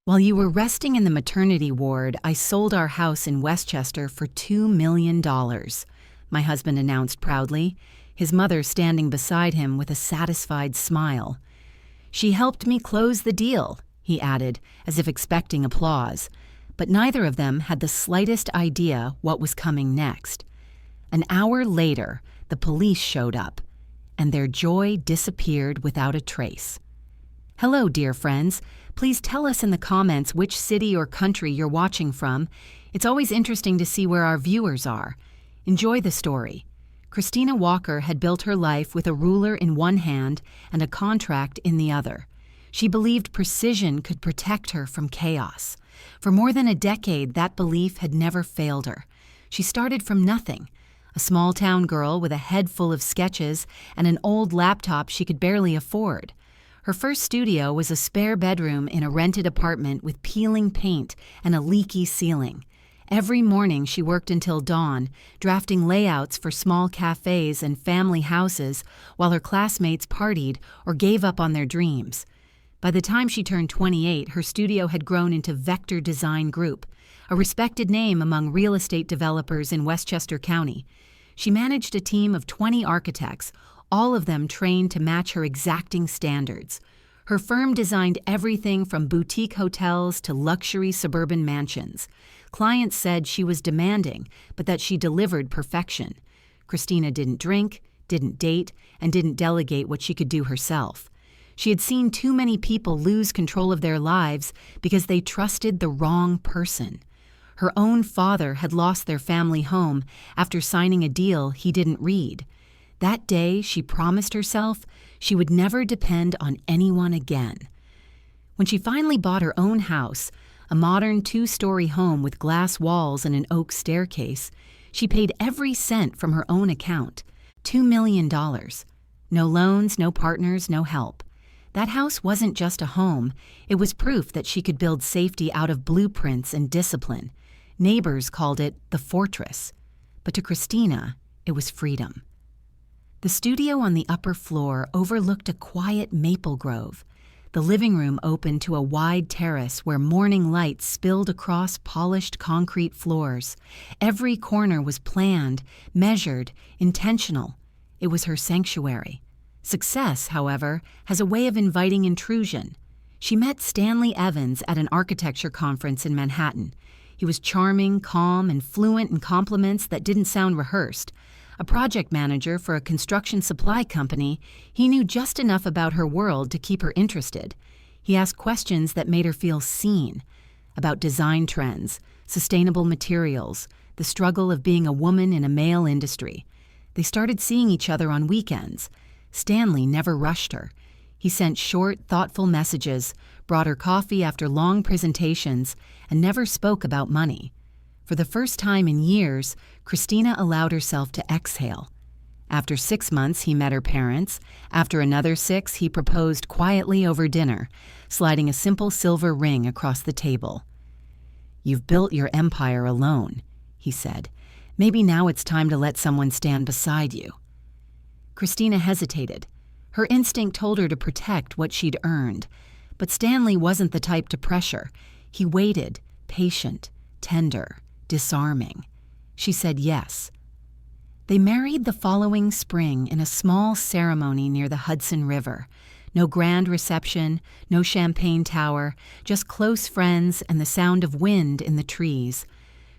While you were resting in the maternity ward, I sold our house in Westchester for $2 million, my husband announced proudly, his mother standing beside him with a satisfied smile. She helped me close the deal, he added, as if expecting applause, but neither of them had the slightest idea what was coming next. An hour later, the police showed up, and their joy disappeared without a trace. Hello, dear friends. Please tell us in the comments which city or country you're watching from. It's always interesting to see where our viewers are. Enjoy the story. Christina Walker had built her life with a ruler in one hand and a contract in the other. She believed precision could protect her from chaos. For more than a decade, that belief had never failed her. She started from nothing, a small-town girl with a head full of sketches and an old laptop she could barely afford. Her first studio was a spare bedroom in a rented apartment with peeling paint and a leaky ceiling. Every morning she worked until dawn, drafting layouts for small cafes and family houses while her classmates partied or gave up on their dreams. By the time she turned 28, her studio had grown into Vector Design Group, a respected name among real estate developers in Westchester County. She managed a team of 20 architects, all of them trained to match her exacting standards. Her firm designed everything from boutique hotels to luxury suburban mansions. Clients said she was demanding, but that she delivered perfection. Christina didn't drink, didn't date, and didn't delegate what she could do herself. She had seen too many people lose control of their lives because they trusted the wrong person. Her own father had lost their family home after signing a deal he didn't read. That day, she promised herself she would never depend on anyone again. When she finally bought her own house, a modern 2-story home with glass walls and an oak staircase, she paid every cent from her own account, $2 million. No loans, no partners, no help. That house wasn't just a home, it was proof that she could build safety out of blueprints and discipline. Neighbors called it the fortress, but to Christina, it was freedom. The studio on the upper floor overlooked a quiet maple grove. The living room opened to a wide terrace where morning light spilled across polished concrete floors. Every corner was planned, measured, intentional. It was her sanctuary. Success, however, has a way of inviting intrusion. She met Stanley Evans at an architecture conference in Manhattan. He was charming, calm, and fluent in compliments that didn't sound rehearsed. A project manager for a construction supply company, he knew just enough about her world to keep her interested. He asked questions that made her feel seen, about design trends, sustainable materials, the struggle of being a woman in a male industry. They started seeing each other on weekends. Stanley never rushed her. He sent short, thoughtful messages, brought her coffee after long presentations, and never spoke about money. For the first time in years, Christina allowed herself to exhale. After 6 months, he met her parents. After another 6, he proposed quietly over dinner, sliding a simple silver ring across the table. "You've built your empire alone," he said. "Maybe now it's time to let someone stand beside you." Christina hesitated. Her instinct told her to protect what she'd earned. But Stanley wasn't the type to pressure. He waited, patient, tender, disarming. She said yes. They married the following spring in a small ceremony near the Hudson River. No grand reception, no champagne tower, just close friends and the sound of wind in the trees.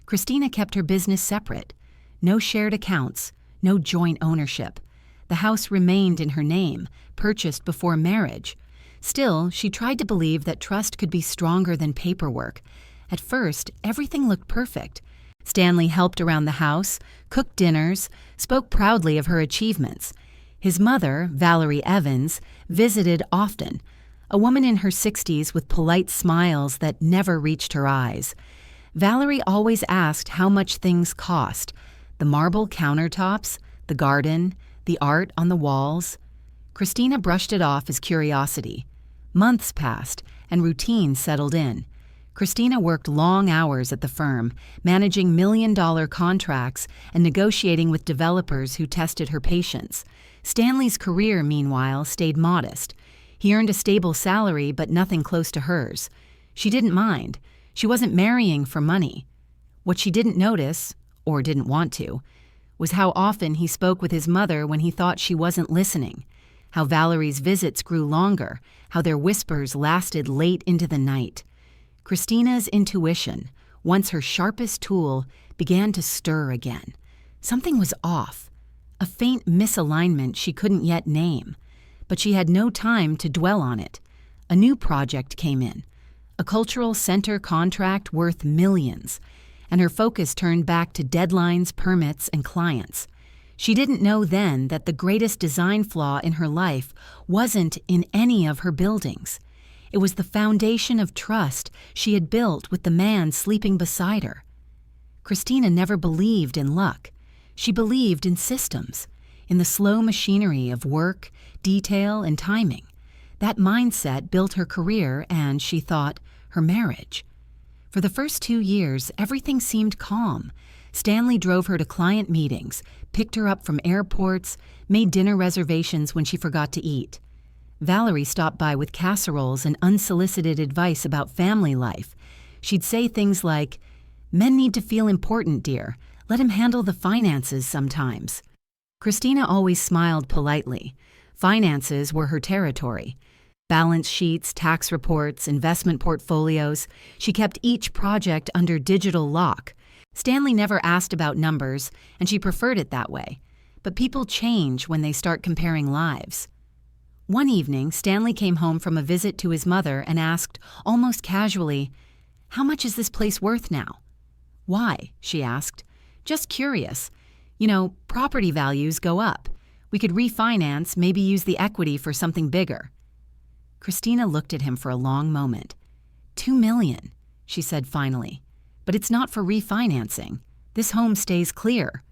Christina kept her business separate. No shared accounts, no joint ownership. The house remained in her name, purchased before marriage. Still, she tried to believe that trust could be stronger than paperwork. At first, everything looked perfect. Stanley helped around the house, cooked dinners, spoke proudly of her achievements. His mother, Valerie Evans, visited often, a woman in her 60s with polite smiles that never reached her eyes. Valerie always asked how much things cost: the marble countertops, the garden, the art on the walls. Christina brushed it off as curiosity. Months passed, and routine settled in. Christina worked long hours at the firm, managing million-dollar contracts and negotiating with developers who tested her patience. Stanley's career, meanwhile, stayed modest. He earned a stable salary, but nothing close to hers. She didn't mind. She wasn't marrying for money. What she didn't notice, or didn't want to, was how often he spoke with his mother when he thought she wasn't listening, how Valerie's visits grew longer, how their whispers lasted late into the night. Christina's intuition, once her sharpest tool, began to stir again. Something was off, a faint misalignment she couldn't yet name, but she had no time to dwell on it. A new project came in, a cultural center contract worth millions, and her focus turned back to deadlines, permits, and clients. She didn't know then that the greatest design flaw in her life wasn't in any of her buildings. It was the foundation of trust she had built with the man sleeping beside her. Christina never believed in luck. She believed in systems, in the slow machinery of work, detail, and timing. That mindset built her career and, she thought, her marriage. For the first 2 years, everything seemed calm. Stanley drove her to client meetings, picked her up from airports, made dinner reservations when she forgot to eat. Valerie stopped by with casseroles and unsolicited advice about family life. She'd say things like, "Men need to feel important, dear. Let him handle the finances sometimes." Christina always smiled politely. Finances were her territory. Balance sheets, tax reports, investment portfolios. She kept each project under digital lock. Stanley never asked about numbers, and she preferred it that way. But people change when they start comparing lives. One evening, Stanley came home from a visit to his mother and asked, almost casually, "How much is this place worth now?" "Why?" she asked. "Just curious. You know, property values go up. We could refinance, maybe use the equity for something bigger." Christina looked at him for a long moment. $2 million, she said finally. "But it's not for refinancing. This home stays clear."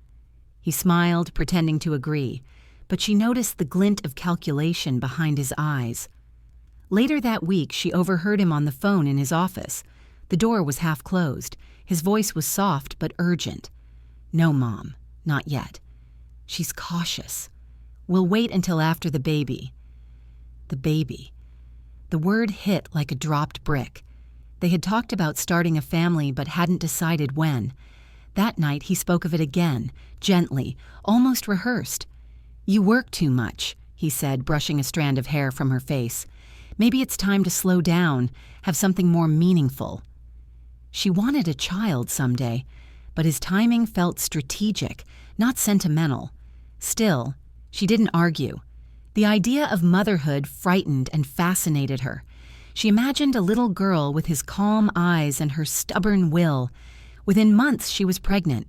He smiled, pretending to agree, but she noticed the glint of calculation behind his eyes. Later that week, she overheard him on the phone in his office. The door was half closed. His voice was soft but urgent. "No, Mom, not yet. She's cautious. We'll wait until after the baby." The baby. The word hit like a dropped brick. They had talked about starting a family but hadn't decided when. That night he spoke of it again, gently, almost rehearsed. "You work too much," he said, brushing a strand of hair from her face. "Maybe it's time to slow down, have something more meaningful." She wanted a child someday, but his timing felt strategic, not sentimental. Still, she didn't argue. The idea of motherhood frightened and fascinated her. She imagined a little girl with his calm eyes and her stubborn will. Within months, she was pregnant.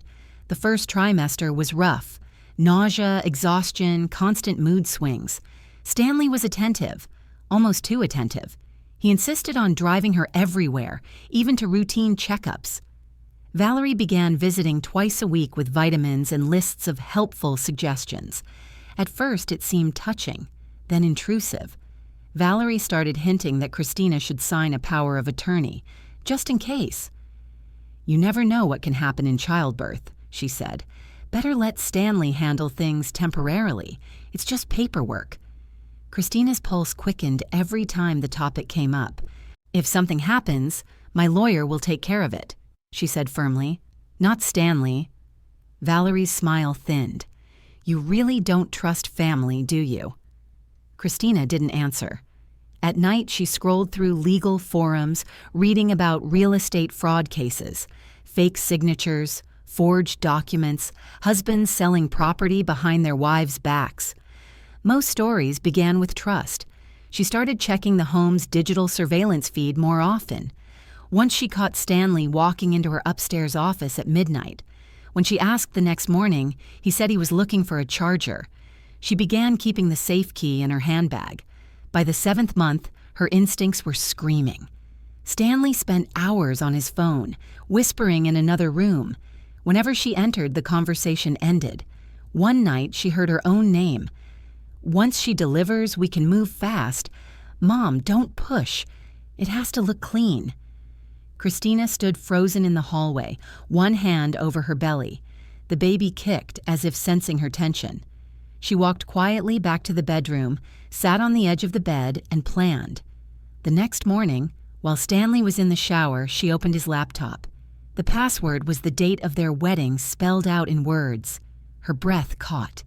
The first trimester was rough. Nausea, exhaustion, constant mood swings. Stanley was attentive, almost too attentive. He insisted on driving her everywhere, even to routine checkups. Valerie began visiting twice a week with vitamins and lists of helpful suggestions. At first, it seemed touching, then intrusive. Valerie started hinting that Christina should sign a power of attorney, just in case. "You never know what can happen in childbirth," she said. "Better let Stanley handle things temporarily. It's just paperwork." Christina's pulse quickened every time the topic came up. "If something happens, my lawyer will take care of it," she said firmly. "Not Stanley." Valerie's smile thinned. "You really don't trust family, do you?" Christina didn't answer. At night, she scrolled through legal forums, reading about real estate fraud cases, fake signatures, forged documents, husbands selling property behind their wives' backs. Most stories began with trust. She started checking the home's digital surveillance feed more often. Once she caught Stanley walking into her upstairs office at midnight. When she asked the next morning, he said he was looking for a charger. She began keeping the safe key in her handbag. By the 7th month, her instincts were screaming. Stanley spent hours on his phone, whispering in another room. Whenever she entered, the conversation ended. One night, she heard her own name. "Once she delivers, we can move fast. Mom, don't push. It has to look clean." Christina stood frozen in the hallway, one hand over her belly. The baby kicked, as if sensing her tension. She walked quietly back to the bedroom, sat on the edge of the bed, and planned. The next morning, While Stanley was in the shower, she opened his laptop. The password was the date of their wedding spelled out in words. Her breath caught.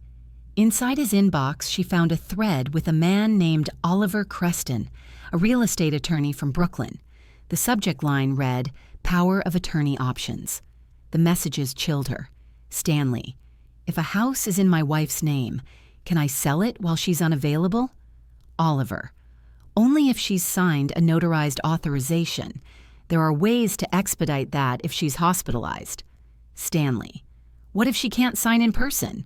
Inside his inbox, she found a thread with a man named Oliver Creston, a real estate attorney from Brooklyn. The subject line read, "Power of Attorney Options." The messages chilled her. Stanley, if a house is in my wife's name, can I sell it while she's unavailable? Oliver, only if she's signed a notarized authorization. There are ways to expedite that if she's hospitalized. Stanley, what if she can't sign in person?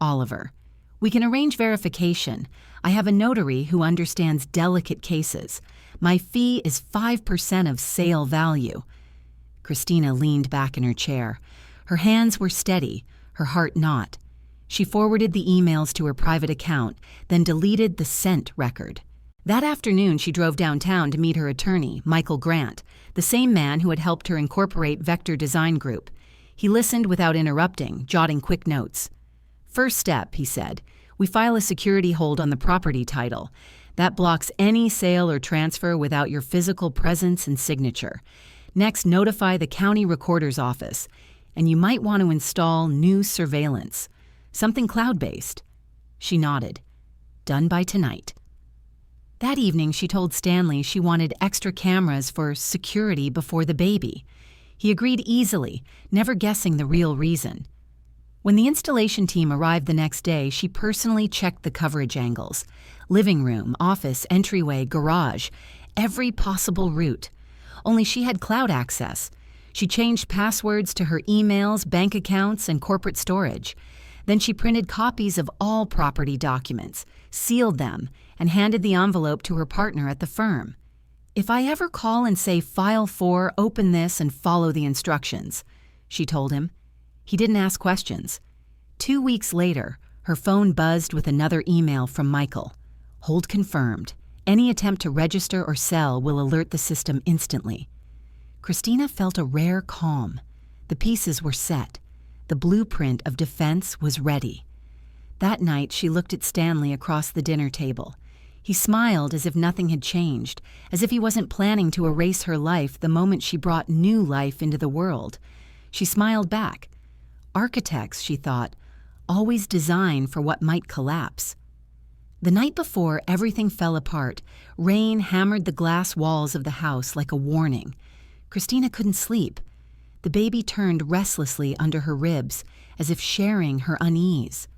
Oliver, we can arrange verification. I have a notary who understands delicate cases. My fee is 5% of sale value. Christina leaned back in her chair. Her hands were steady, her heart not. She forwarded the emails to her private account, then deleted the sent record. That afternoon, she drove downtown to meet her attorney, Michael Grant, the same man who had helped her incorporate Vector Design Group. He listened without interrupting, jotting quick notes. First step, he said, we file a security hold on the property title. That blocks any sale or transfer without your physical presence and signature. Next, notify the county recorder's office. And you might want to install new surveillance. Something cloud-based. She nodded. Done by tonight. That evening, she told Stanley she wanted extra cameras for security before the baby. He agreed easily, never guessing the real reason. When the installation team arrived the next day, she personally checked the coverage angles. Living room, office, entryway, garage, every possible route. Only she had cloud access. She changed passwords to her emails, bank accounts, and corporate storage. Then she printed copies of all property documents, sealed them, and handed the envelope to her partner at the firm. If I ever call and say, File 4, open this and follow the instructions, she told him. He didn't ask questions. 2 weeks later, her phone buzzed with another email from Michael. Hold confirmed. Any attempt to register or sell will alert the system instantly. Christina felt a rare calm. The pieces were set. The blueprint of defense was ready. That night, she looked at Stanley across the dinner table. He smiled as if nothing had changed, as if he wasn't planning to erase her life the moment she brought new life into the world. She smiled back. Architects, she thought, always design for what might collapse. The night before everything fell apart, rain hammered the glass walls of the house like a warning. Christina couldn't sleep. The baby turned restlessly under her ribs, as if sharing her unease.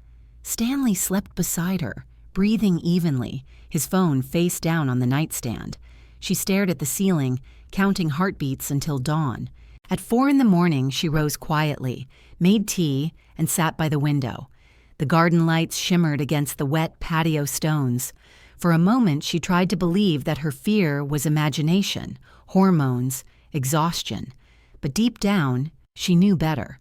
Stanley slept beside her, breathing evenly, his phone face down on the nightstand. She stared at the ceiling, counting heartbeats until dawn. At 4 a.m, she rose quietly, made tea, and sat by the window. The garden lights shimmered against the wet patio stones. For a moment, she tried to believe that her fear was imagination, hormones, exhaustion. But deep down, she knew better.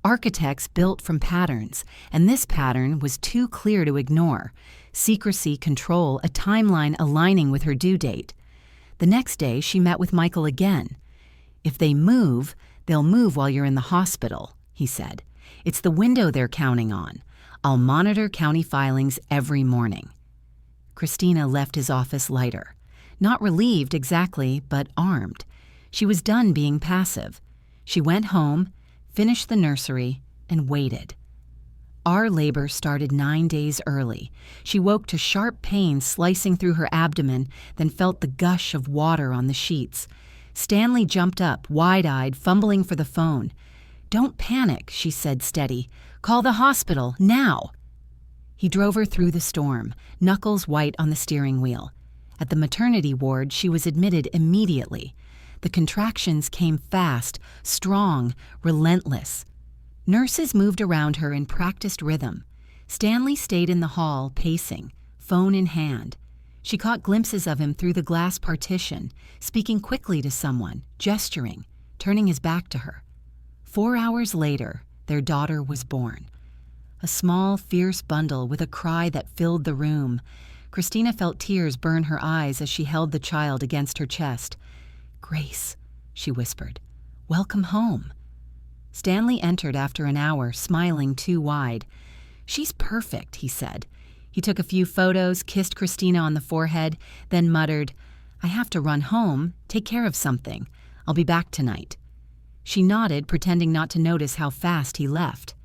Architects built from patterns, and this pattern was too clear to ignore. Secrecy, control, a timeline aligning with her due date. The next day, she met with Michael again. If they move, they'll move while you're in the hospital, he said. It's the window they're counting on. I'll monitor county filings every morning. Christina left his office lighter. Not relieved exactly, but armed. She was done being passive. She went home, finished the nursery, and waited. Our labor started 9 days early. She woke to sharp pain slicing through her abdomen, then felt the gush of water on the sheets. Stanley jumped up, wide-eyed, fumbling for the phone. "Don't panic," she said steady. "Call the hospital, now." He drove her through the storm, knuckles white on the steering wheel. At the maternity ward, she was admitted immediately. The contractions came fast, strong, relentless. Nurses moved around her in practiced rhythm. Stanley stayed in the hall, pacing, phone in hand. She caught glimpses of him through the glass partition, speaking quickly to someone, gesturing, turning his back to her. 4 hours later, their daughter was born. A small, fierce bundle with a cry that filled the room. Christina felt tears burn her eyes as she held the child against her chest. "Grace," she whispered, "welcome home." Stanley entered after an hour, smiling too wide. "She's perfect," he said. He took a few photos, kissed Christina on the forehead, then muttered, I have to run home, take care of something. I'll be back tonight." She nodded, pretending not to notice how fast he left.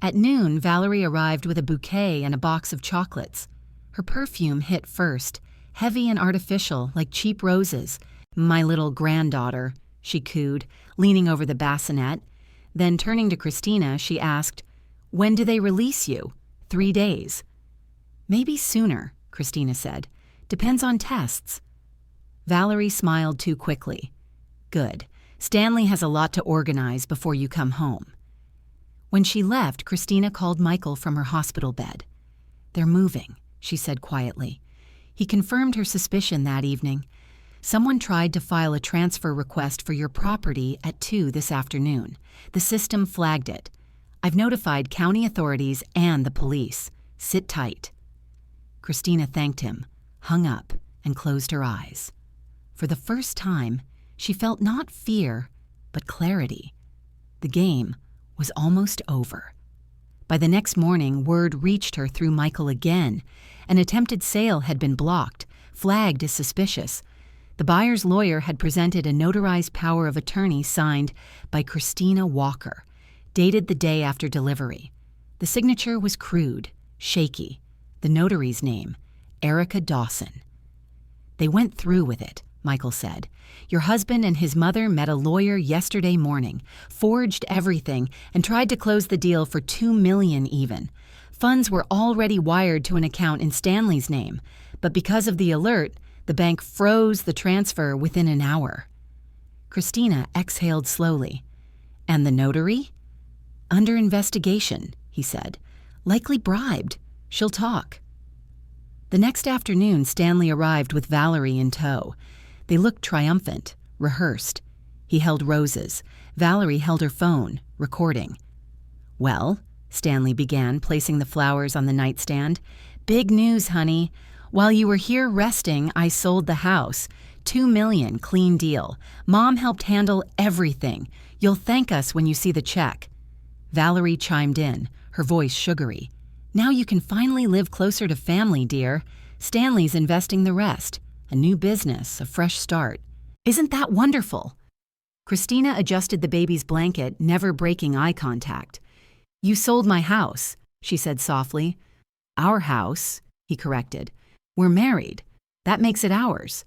At noon, Valerie arrived with a bouquet and a box of chocolates. Her perfume hit first, heavy and artificial, like cheap roses. "My little granddaughter," she cooed, leaning over the bassinet. Then, turning to Christina, she asked, "When do they release you?" "3 days." "Maybe sooner," Christina said. "Depends on tests." Valerie smiled too quickly. "Good. Stanley has a lot to organize before you come home." When she left, Christina called Michael from her hospital bed. "They're moving," she said quietly. He confirmed her suspicion that evening. "Someone tried to file a transfer request for your property at 2 this afternoon. The system flagged it. I've notified county authorities and the police. Sit tight." Christina thanked him, hung up, and closed her eyes. For the first time, she felt not fear, but clarity. The game was almost over. By the next morning, word reached her through Michael again. An attempted sale had been blocked, flagged as suspicious. The buyer's lawyer had presented a notarized power of attorney signed by Christina Walker, dated the day after delivery. The signature was crude, shaky. The notary's name, Erica Dawson. "They went through with it," Michael said. "Your husband and his mother met a lawyer yesterday morning, forged everything, and tried to close the deal for $2 million even. Funds were already wired to an account in Stanley's name, but because of the alert, the bank froze the transfer within an hour." Christina exhaled slowly. "And the notary?" "Under investigation," he said. "Likely bribed. She'll talk." The next afternoon, Stanley arrived with Valerie in tow. They looked triumphant, rehearsed. He held roses. Valerie held her phone, recording. "Well," Stanley began, placing the flowers on the nightstand. "Big news, honey. While you were here resting, I sold the house. $2 million, clean deal. Mom helped handle everything. You'll thank us when you see the check." Valerie chimed in, her voice sugary. "Now you can finally live closer to family, dear. Stanley's investing the rest. A new business, a fresh start. Isn't that wonderful?" Christina adjusted the baby's blanket, never breaking eye contact. "You sold my house," she said softly. "Our house," he corrected. "We're married. That makes it ours."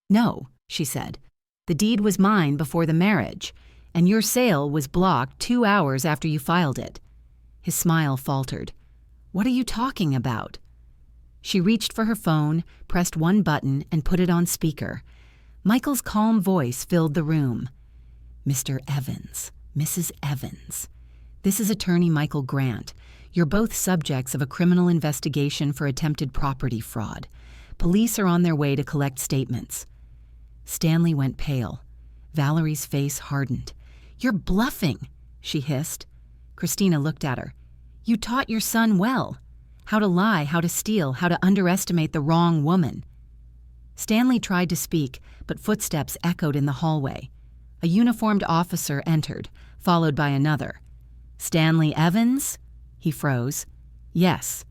"No," she said. "The deed was mine before the marriage, and your sale was blocked 2 hours after you filed it." His smile faltered. "What are you talking about?" She reached for her phone, pressed one button, and put it on speaker. Michael's calm voice filled the room. "Mr. Evans, Mrs. Evans. This is attorney Michael Grant. You're both subjects of a criminal investigation for attempted property fraud. Police are on their way to collect statements." Stanley went pale. Valerie's face hardened. "You're bluffing," she hissed. Christina looked at her. "You taught your son well. How to lie, how to steal, how to underestimate the wrong woman." Stanley tried to speak, but footsteps echoed in the hallway. A uniformed officer entered, followed by another. "Stanley Evans?" He froze. "Yes."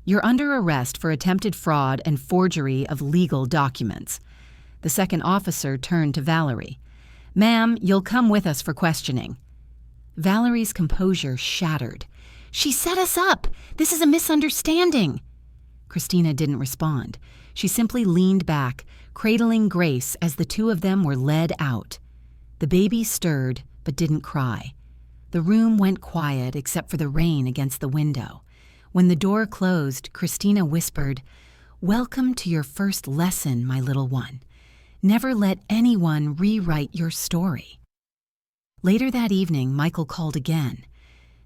"You're under arrest for attempted fraud and forgery of legal documents." The second officer turned to Valerie. "Ma'am, you'll come with us for questioning." Valerie's composure shattered. "She set us up! This is a misunderstanding!" Christina didn't respond. She simply leaned back, cradling Grace as the two of them were led out. The baby stirred, but didn't cry. The room went quiet except for the rain against the window. When the door closed, Christina whispered, "Welcome to your first lesson, my little one. Never let anyone rewrite your story." Later that evening, Michael called again.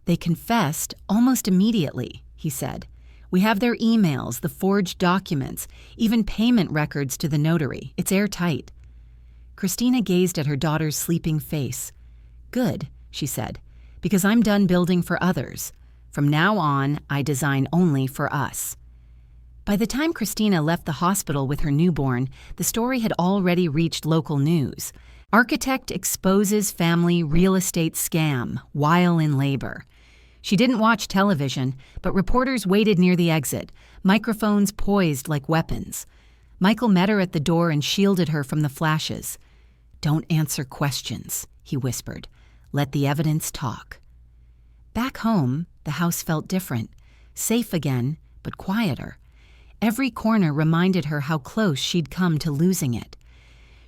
"They confessed almost immediately," he said. "We have their emails, the forged documents, even payment records to the notary. It's airtight." Christina gazed at her daughter's sleeping face. "Good," she said, "because I'm done building for others. From now on, I design only for us." By the time Christina left the hospital with her newborn, the story had already reached local news. Architect exposes family real estate scam while in labor. She didn't watch television, but reporters waited near the exit, microphones poised like weapons. Michael met her at the door and shielded her from the flashes. "Don't answer questions," he whispered. "Let the evidence talk." Back home, the house felt different. Safe again, but quieter. Every corner reminded her how close she'd come to losing it.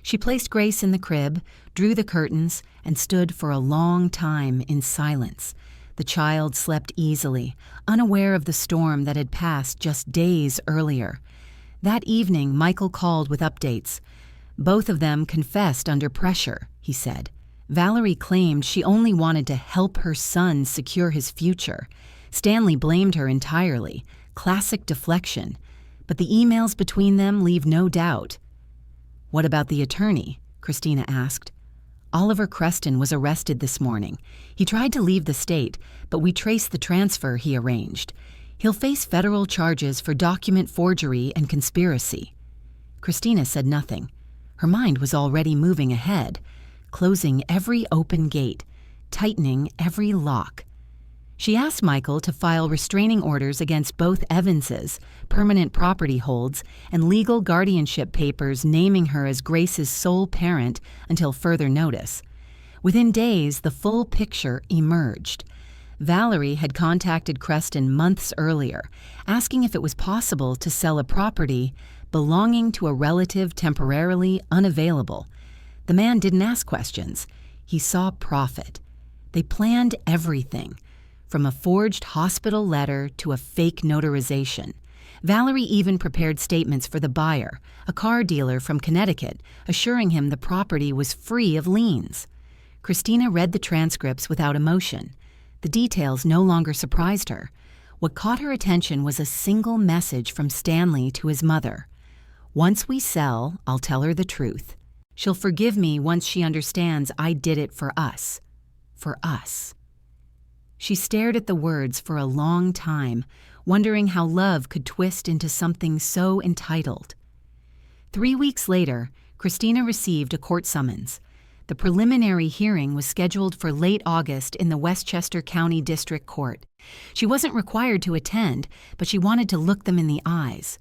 She placed Grace in the crib, drew the curtains, and stood for a long time in silence. The child slept easily, unaware of the storm that had passed just days earlier. That evening, Michael called with updates. Both of them confessed under pressure, he said. Valerie claimed she only wanted to help her son secure his future. Stanley blamed her entirely. Classic deflection. But the emails between them leave no doubt. "What about the attorney?" Christina asked. "Oliver Creston was arrested this morning. He tried to leave the state, but we traced the transfer he arranged. He'll face federal charges for document forgery and conspiracy." Christina said nothing. Her mind was already moving ahead, closing every open gate, tightening every lock. She asked Michael to file restraining orders against both Evanses, permanent property holds, and legal guardianship papers naming her as Grace's sole parent until further notice. Within days, the full picture emerged. Valerie had contacted Creston months earlier, asking if it was possible to sell a property belonging to a relative temporarily unavailable. The man didn't ask questions. He saw profit. They planned everything, from a forged hospital letter to a fake notarization. Valerie even prepared statements for the buyer, a car dealer from Connecticut, assuring him the property was free of liens. Christina read the transcripts without emotion. The details no longer surprised her. What caught her attention was a single message from Stanley to his mother. "Once we sell, I'll tell her the truth. She'll forgive me once she understands I did it for us. For us." She stared at the words for a long time, wondering how love could twist into something so entitled. 3 weeks later, Christina received a court summons. The preliminary hearing was scheduled for late August in the Westchester County District Court. She wasn't required to attend, but she wanted to look them in the eyes.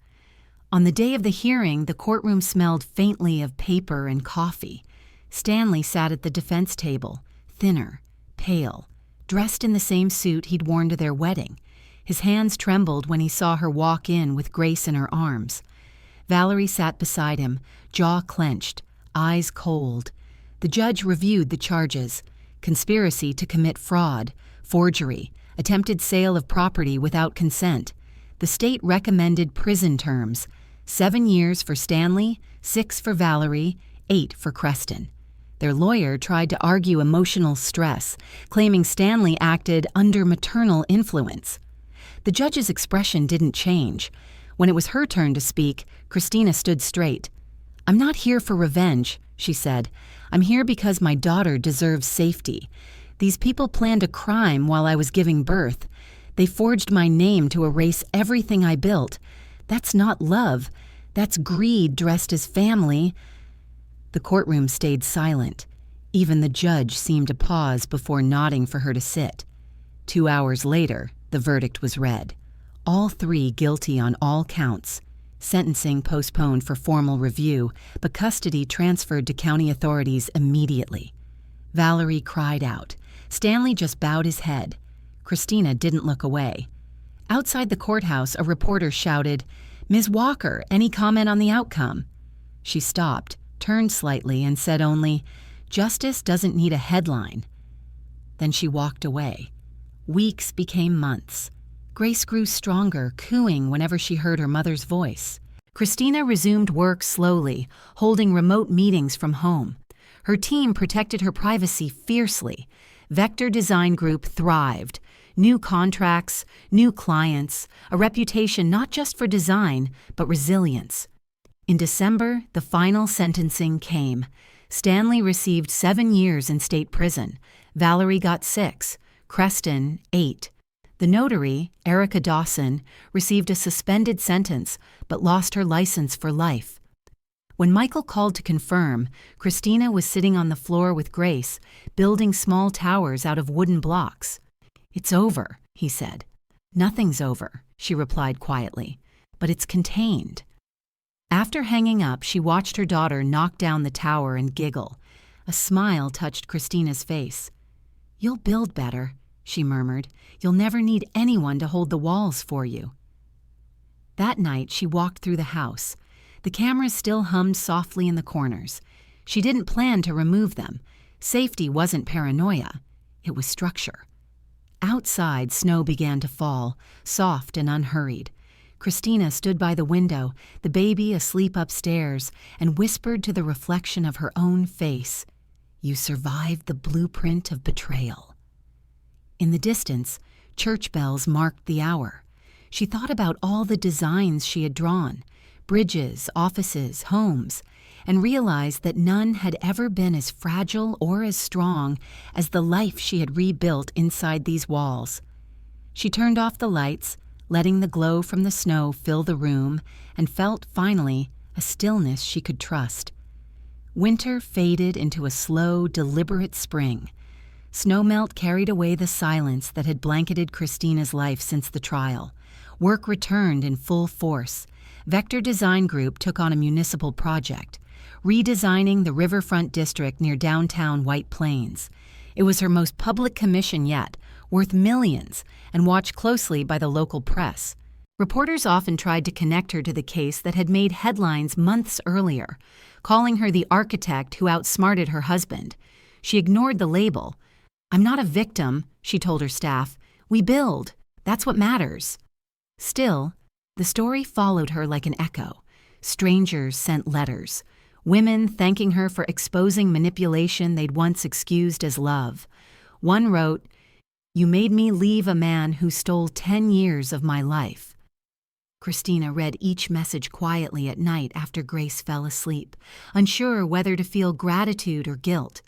On the day of the hearing, the courtroom smelled faintly of paper and coffee. Stanley sat at the defense table, thinner, pale, dressed in the same suit he'd worn to their wedding. His hands trembled when he saw her walk in with Grace in her arms. Valerie sat beside him, jaw clenched, eyes cold. The judge reviewed the charges: conspiracy to commit fraud, forgery, attempted sale of property without consent. The state recommended prison terms: 7 years for Stanley, 6 for Valerie, 8 for Creston. Their lawyer tried to argue emotional stress, claiming Stanley acted under maternal influence. The judge's expression didn't change. When it was her turn to speak, Christina stood straight. "I'm not here for revenge," she said. "I'm here because my daughter deserves safety. These people planned a crime while I was giving birth. They forged my name to erase everything I built. That's not love. That's greed dressed as family." The courtroom stayed silent. Even the judge seemed to pause before nodding for her to sit. 2 hours later, the verdict was read. All 3 guilty on all counts. Sentencing postponed for formal review, but custody transferred to county authorities immediately. Valerie cried out. Stanley just bowed his head. Christina didn't look away. Outside the courthouse, a reporter shouted, "Ms. Walker, any comment on the outcome?" She stopped, turned slightly, and said only, "Justice doesn't need a headline." Then she walked away. Weeks became months. Grace grew stronger, cooing whenever she heard her mother's voice. Christina resumed work slowly, holding remote meetings from home. Her team protected her privacy fiercely. Vector Design Group thrived. New contracts, new clients, a reputation not just for design, but resilience. In December, the final sentencing came. Stanley received 7 years in state prison. Valerie got 6, Creston 8. The notary, Erica Dawson, received a suspended sentence but lost her license for life. When Michael called to confirm, Christina was sitting on the floor with Grace, building small towers out of wooden blocks. "It's over," he said. "Nothing's over," she replied quietly, "but it's contained." After hanging up, she watched her daughter knock down the tower and giggle. A smile touched Christina's face. "You'll build better," she murmured. "You'll never need anyone to hold the walls for you." That night, she walked through the house. The cameras still hummed softly in the corners. She didn't plan to remove them. Safety wasn't paranoia. It was structure. Outside, snow began to fall, soft and unhurried. Christina stood by the window, the baby asleep upstairs, and whispered to the reflection of her own face, "You survived the blueprint of betrayal." In the distance, church bells marked the hour. She thought about all the designs she had drawn, bridges, offices, homes, and realized that none had ever been as fragile or as strong as the life she had rebuilt inside these walls. She turned off the lights, letting the glow from the snow fill the room, and felt, finally, a stillness she could trust. Winter faded into a slow, deliberate spring. Snowmelt carried away the silence that had blanketed Christina's life since the trial. Work returned in full force. Vector Design Group took on a municipal project, redesigning the riverfront district near downtown White Plains. It was her most public commission yet, worth millions, and watched closely by the local press. Reporters often tried to connect her to the case that had made headlines months earlier, calling her the architect who outsmarted her husband. She ignored the label. "I'm not a victim," she told her staff. "We build. That's what matters." Still, the story followed her like an echo. Strangers sent letters. Women thanking her for exposing manipulation they'd once excused as love. One wrote, "You made me leave a man who stole 10 years of my life." Christina read each message quietly at night after Grace fell asleep, unsure whether to feel gratitude or guilt.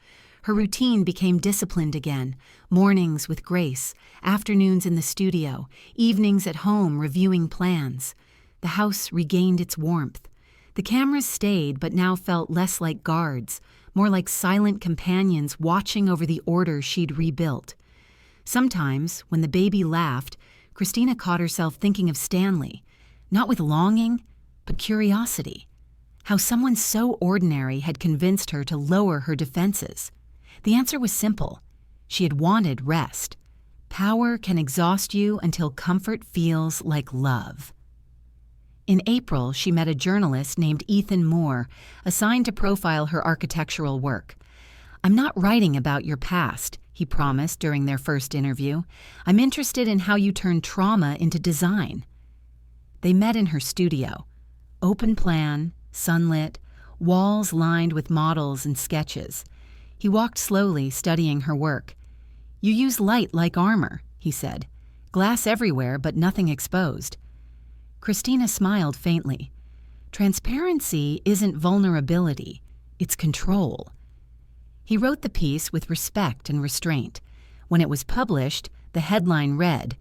Her routine became disciplined again, mornings with Grace, afternoons in the studio, evenings at home reviewing plans. The house regained its warmth. The cameras stayed but now felt less like guards, more like silent companions watching over the order she'd rebuilt. Sometimes, when the baby laughed, Christina caught herself thinking of Stanley, not with longing, but curiosity. How someone so ordinary had convinced her to lower her defenses. The answer was simple. She had wanted rest. Power can exhaust you until comfort feels like love. In April, she met a journalist named Ethan Moore, assigned to profile her architectural work. "I'm not writing about your past," he promised during their first interview. "I'm interested in how you turn trauma into design." They met in her studio. Open plan, sunlit, walls lined with models and sketches. He walked slowly, studying her work. "You use light like armor," he said. "Glass everywhere, but nothing exposed." Christina smiled faintly. Transparency isn't vulnerability, it's control. He wrote the piece with respect and restraint. When it was published, the headline read,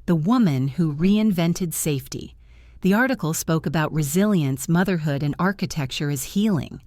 "The Woman Who Reinvented Safety." The article spoke about resilience, motherhood, and architecture as healing.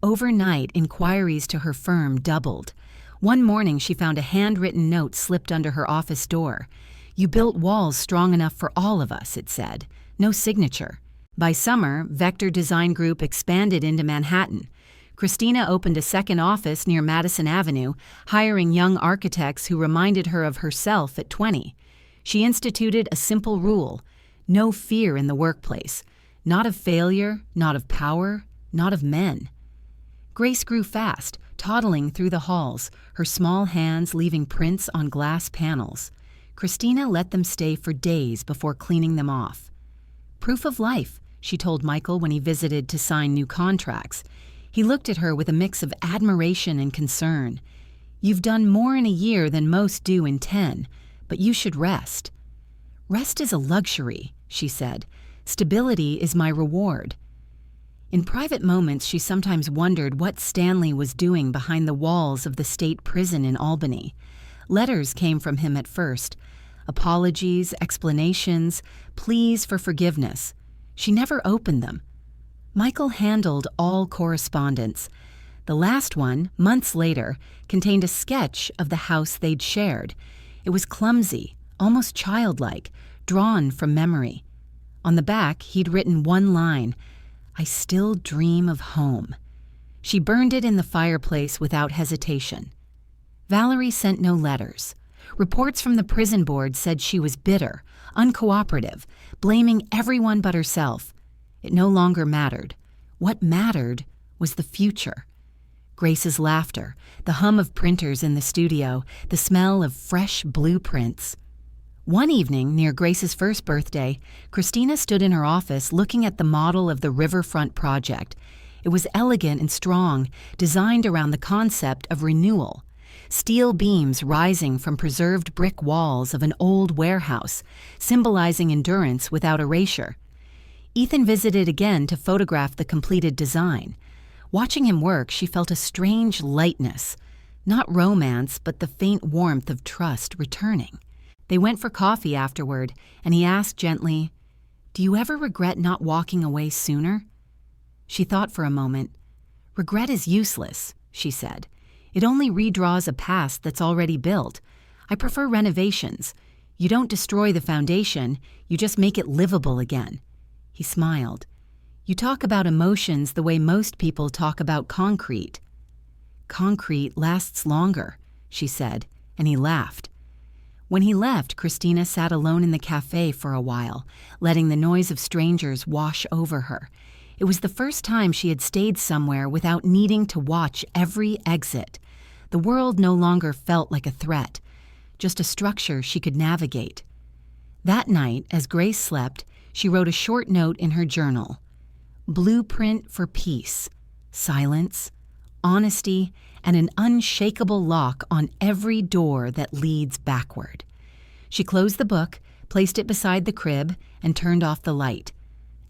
Overnight, inquiries to her firm doubled. One morning, she found a handwritten note slipped under her office door. "You built walls strong enough for all of us," it said. No signature. By summer, Vector Design Group expanded into Manhattan. Christina opened a second office near Madison Avenue, hiring young architects who reminded her of herself at 20. She instituted a simple rule: no fear in the workplace. Not of failure, not of power, not of men. Grace grew fast, toddling through the halls, her small hands leaving prints on glass panels. Christina let them stay for days before cleaning them off. "Proof of life," she told Michael when he visited to sign new contracts. He looked at her with a mix of admiration and concern. "You've done more in a year than most do in 10, but you should rest." "Rest is a luxury," she said. "Stability is my reward." In private moments, she sometimes wondered what Stanley was doing behind the walls of the state prison in Albany. Letters came from him at first. Apologies, explanations, pleas for forgiveness. She never opened them. Michael handled all correspondence. The last one, months later, contained a sketch of the house they'd shared. It was clumsy, almost childlike, drawn from memory. On the back, he'd written one line, I still dream of home. She burned it in the fireplace without hesitation. Valerie sent no letters. Reports from the prison board said she was bitter, uncooperative, blaming everyone but herself. It no longer mattered. What mattered was the future. Grace's laughter, the hum of printers in the studio, the smell of fresh blueprints. One evening, near Grace's first birthday, Christina stood in her office looking at the model of the riverfront project. It was elegant and strong, designed around the concept of renewal. Steel beams rising from preserved brick walls of an old warehouse, symbolizing endurance without erasure. Ethan visited again to photograph the completed design. Watching him work, she felt a strange lightness. Not romance, but the faint warmth of trust returning. They went for coffee afterward, and he asked gently, "Do you ever regret not walking away sooner?" She thought for a moment. "Regret is useless," she said. "It only redraws a past that's already built. I prefer renovations. You don't destroy the foundation, you just make it livable again." He smiled. "You talk about emotions the way most people talk about concrete." "Concrete lasts longer," she said, and he laughed. When he left, Christina sat alone in the cafe for a while, letting the noise of strangers wash over her. It was the first time she had stayed somewhere without needing to watch every exit. The world no longer felt like a threat, just a structure she could navigate. That night, as Grace slept, she wrote a short note in her journal. Blueprint for peace, silence, honesty, and an unshakable lock on every door that leads backward. She closed the book, placed it beside the crib, and turned off the light.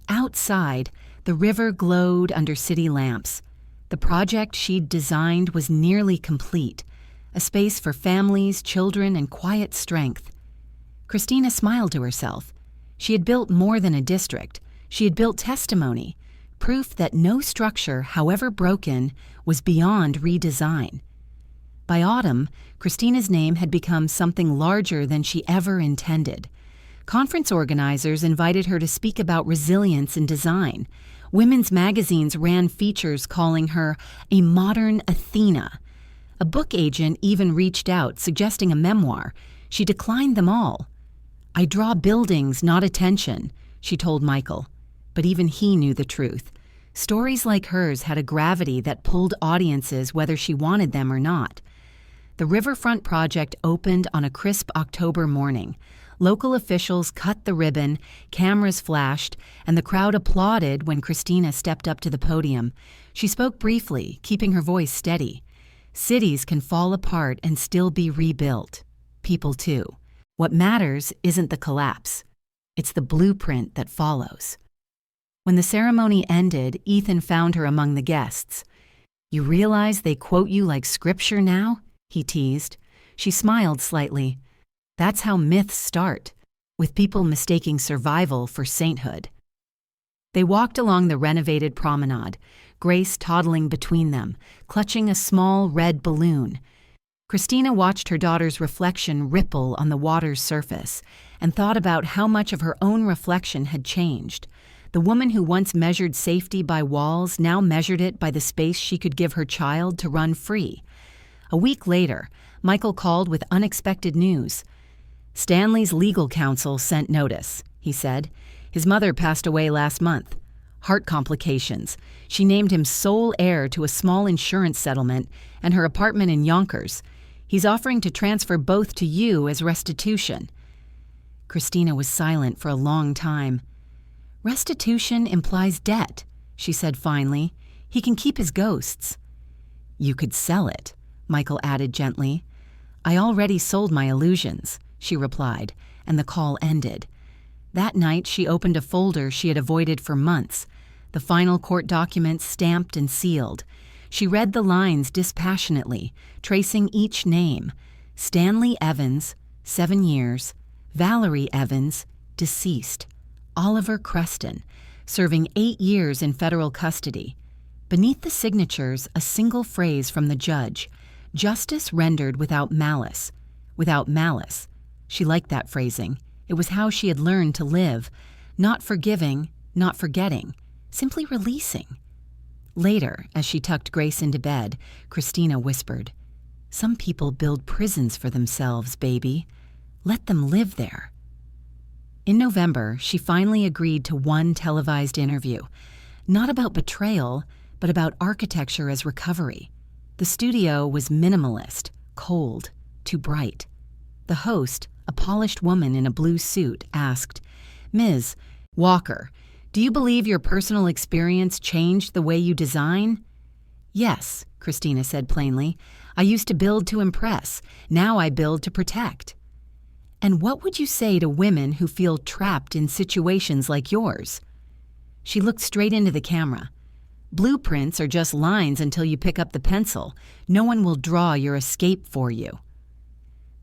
Outside, the river glowed under city lamps. The project she'd designed was nearly complete, a space for families, children, and quiet strength. Christina smiled to herself. She had built more than a district. She had built testimony, proof that no structure, however broken, was beyond redesign. By autumn, Christina's name had become something larger than she ever intended. Conference organizers invited her to speak about resilience in design. Women's magazines ran features calling her a modern Athena. A book agent even reached out, suggesting a memoir. She declined them all. "I draw buildings, not attention," she told Michael. But even he knew the truth. Stories like hers had a gravity that pulled audiences whether she wanted them or not. The Riverfront project opened on a crisp October morning. Local officials cut the ribbon, cameras flashed, and the crowd applauded when Christina stepped up to the podium. She spoke briefly, keeping her voice steady. Cities can fall apart and still be rebuilt. People too. What matters isn't the collapse. It's the blueprint that follows. When the ceremony ended, Ethan found her among the guests. "You realize they quote you like scripture now?" he teased. She smiled slightly. "That's how myths start, with people mistaking survival for sainthood." They walked along the renovated promenade, Grace toddling between them, clutching a small red balloon. Christina watched her daughter's reflection ripple on the water's surface and thought about how much of her own reflection had changed. The woman who once measured safety by walls now measured it by the space she could give her child to run free. A week later, Michael called with unexpected news. "Stanley's legal counsel sent notice," he said. "His mother passed away last month. Heart complications. She named him sole heir to a small insurance settlement and her apartment in Yonkers. He's offering to transfer both to you as restitution." Christina was silent for a long time. "Restitution implies debt," she said finally. "He can keep his ghosts." "You could sell it," Michael added gently. "I already sold my illusions," she replied, and the call ended. That night she opened a folder she had avoided for months, the final court documents stamped and sealed. She read the lines dispassionately, tracing each name. Stanley Evans, 7 years. Valerie Evans, deceased. Oliver Creston, serving 8 years in federal custody. Beneath the signatures, a single phrase from the judge: "Justice rendered without malice." Without malice. She liked that phrasing. It was how she had learned to live. Not forgiving, not forgetting. simply releasing. Later, as she tucked Grace into bed, Christina whispered, "Some people build prisons for themselves, baby. Let them live there." In November, she finally agreed to one televised interview, not about betrayal, but about architecture as recovery. The studio was minimalist, cold, too bright. The host, a polished woman in a blue suit, asked, "Ms. Walker, do you believe your personal experience changed the way you design?" "Yes," Christina said plainly. "I used to build to impress. Now I build to protect." "And what would you say to women who feel trapped in situations like yours?" She looked straight into the camera. "Blueprints are just lines until you pick up the pencil. No one will draw your escape for you."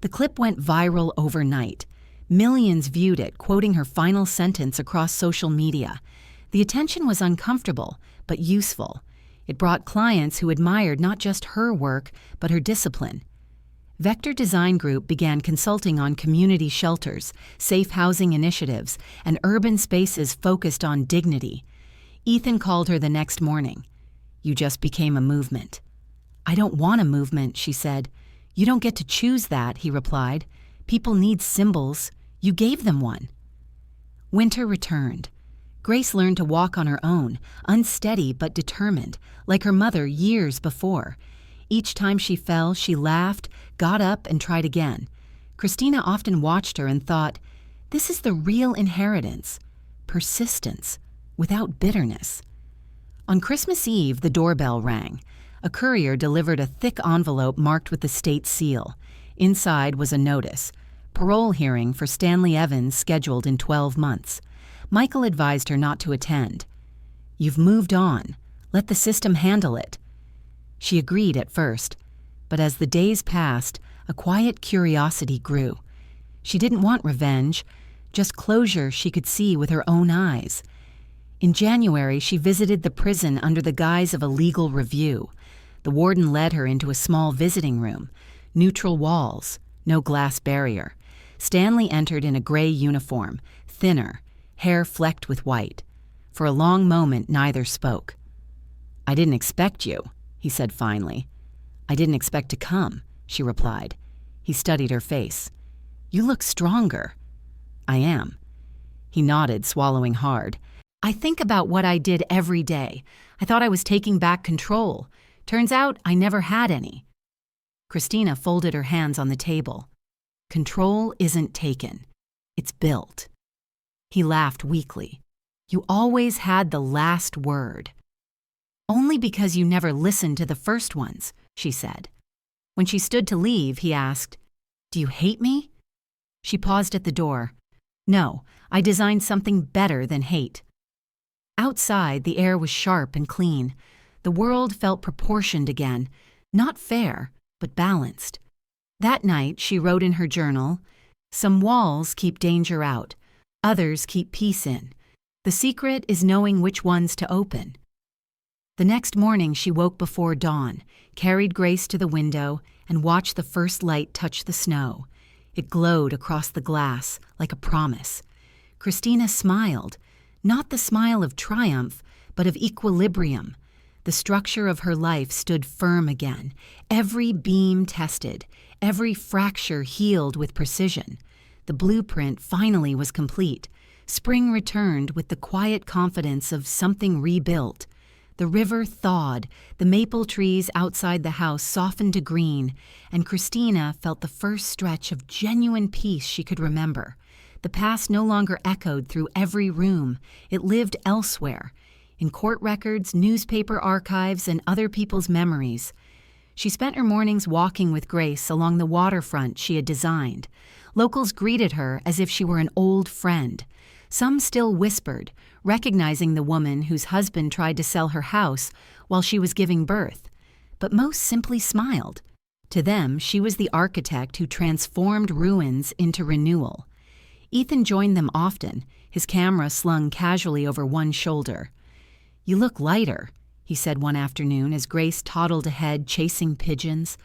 The clip went viral overnight. Millions viewed it, quoting her final sentence across social media. The attention was uncomfortable, but useful. It brought clients who admired not just her work, but her discipline. Vector Design Group began consulting on community shelters, safe housing initiatives, and urban spaces focused on dignity. Ethan called her the next morning. "You just became a movement." "I don't want a movement," she said. "You don't get to choose that," he replied. "People need symbols. You gave them one." Winter returned. Grace learned to walk on her own, unsteady but determined, like her mother years before. Each time she fell, she laughed, got up, and tried again. Christina often watched her and thought, this is the real inheritance, persistence, without bitterness. On Christmas Eve, the doorbell rang. A courier delivered a thick envelope marked with the state seal. Inside was a notice. Parole hearing for Stanley Evans scheduled in 12 months. Michael advised her not to attend. "You've moved on. Let the system handle it." She agreed at first, but as the days passed, a quiet curiosity grew. She didn't want revenge, just closure she could see with her own eyes. In January, she visited the prison under the guise of a legal review. The warden led her into a small visiting room. Neutral walls, no glass barrier. Stanley entered in a gray uniform, thinner, hair flecked with white. For a long moment, neither spoke. "I didn't expect you," he said finally. "I didn't expect to come," she replied. He studied her face. "You look stronger." "I am." He nodded, swallowing hard. "I think about what I did every day. I thought I was taking back control. Turns out I never had any." Christina folded her hands on the table. "Control isn't taken. It's built." He laughed weakly. "You always had the last word." "Only because you never listened to the first ones," she said. When she stood to leave, he asked, "Do you hate me?" She paused at the door. "No, I designed something better than hate." Outside, the air was sharp and clean. The world felt proportioned again, not fair, but balanced. That night, she wrote in her journal, "Some walls keep danger out, others keep peace in. The secret is knowing which ones to open." The next morning, she woke before dawn, carried Grace to the window, and watched the first light touch the snow. It glowed across the glass like a promise. Christina smiled, not the smile of triumph, but of equilibrium. The structure of her life stood firm again, every beam tested, every fracture healed with precision. The blueprint finally was complete. Spring returned with the quiet confidence of something rebuilt. The river thawed, the maple trees outside the house softened to green, and Christina felt the first stretch of genuine peace she could remember. The past no longer echoed through every room. It lived elsewhere, in court records, newspaper archives, and other people's memories. She spent her mornings walking with Grace along the waterfront she had designed. Locals greeted her as if she were an old friend. Some still whispered, recognizing the woman whose husband tried to sell her house while she was giving birth. But most simply smiled. To them, she was the architect who transformed ruins into renewal. Ethan joined them often, his camera slung casually over one shoulder. "You look lighter," he said one afternoon as Grace toddled ahead chasing pigeons.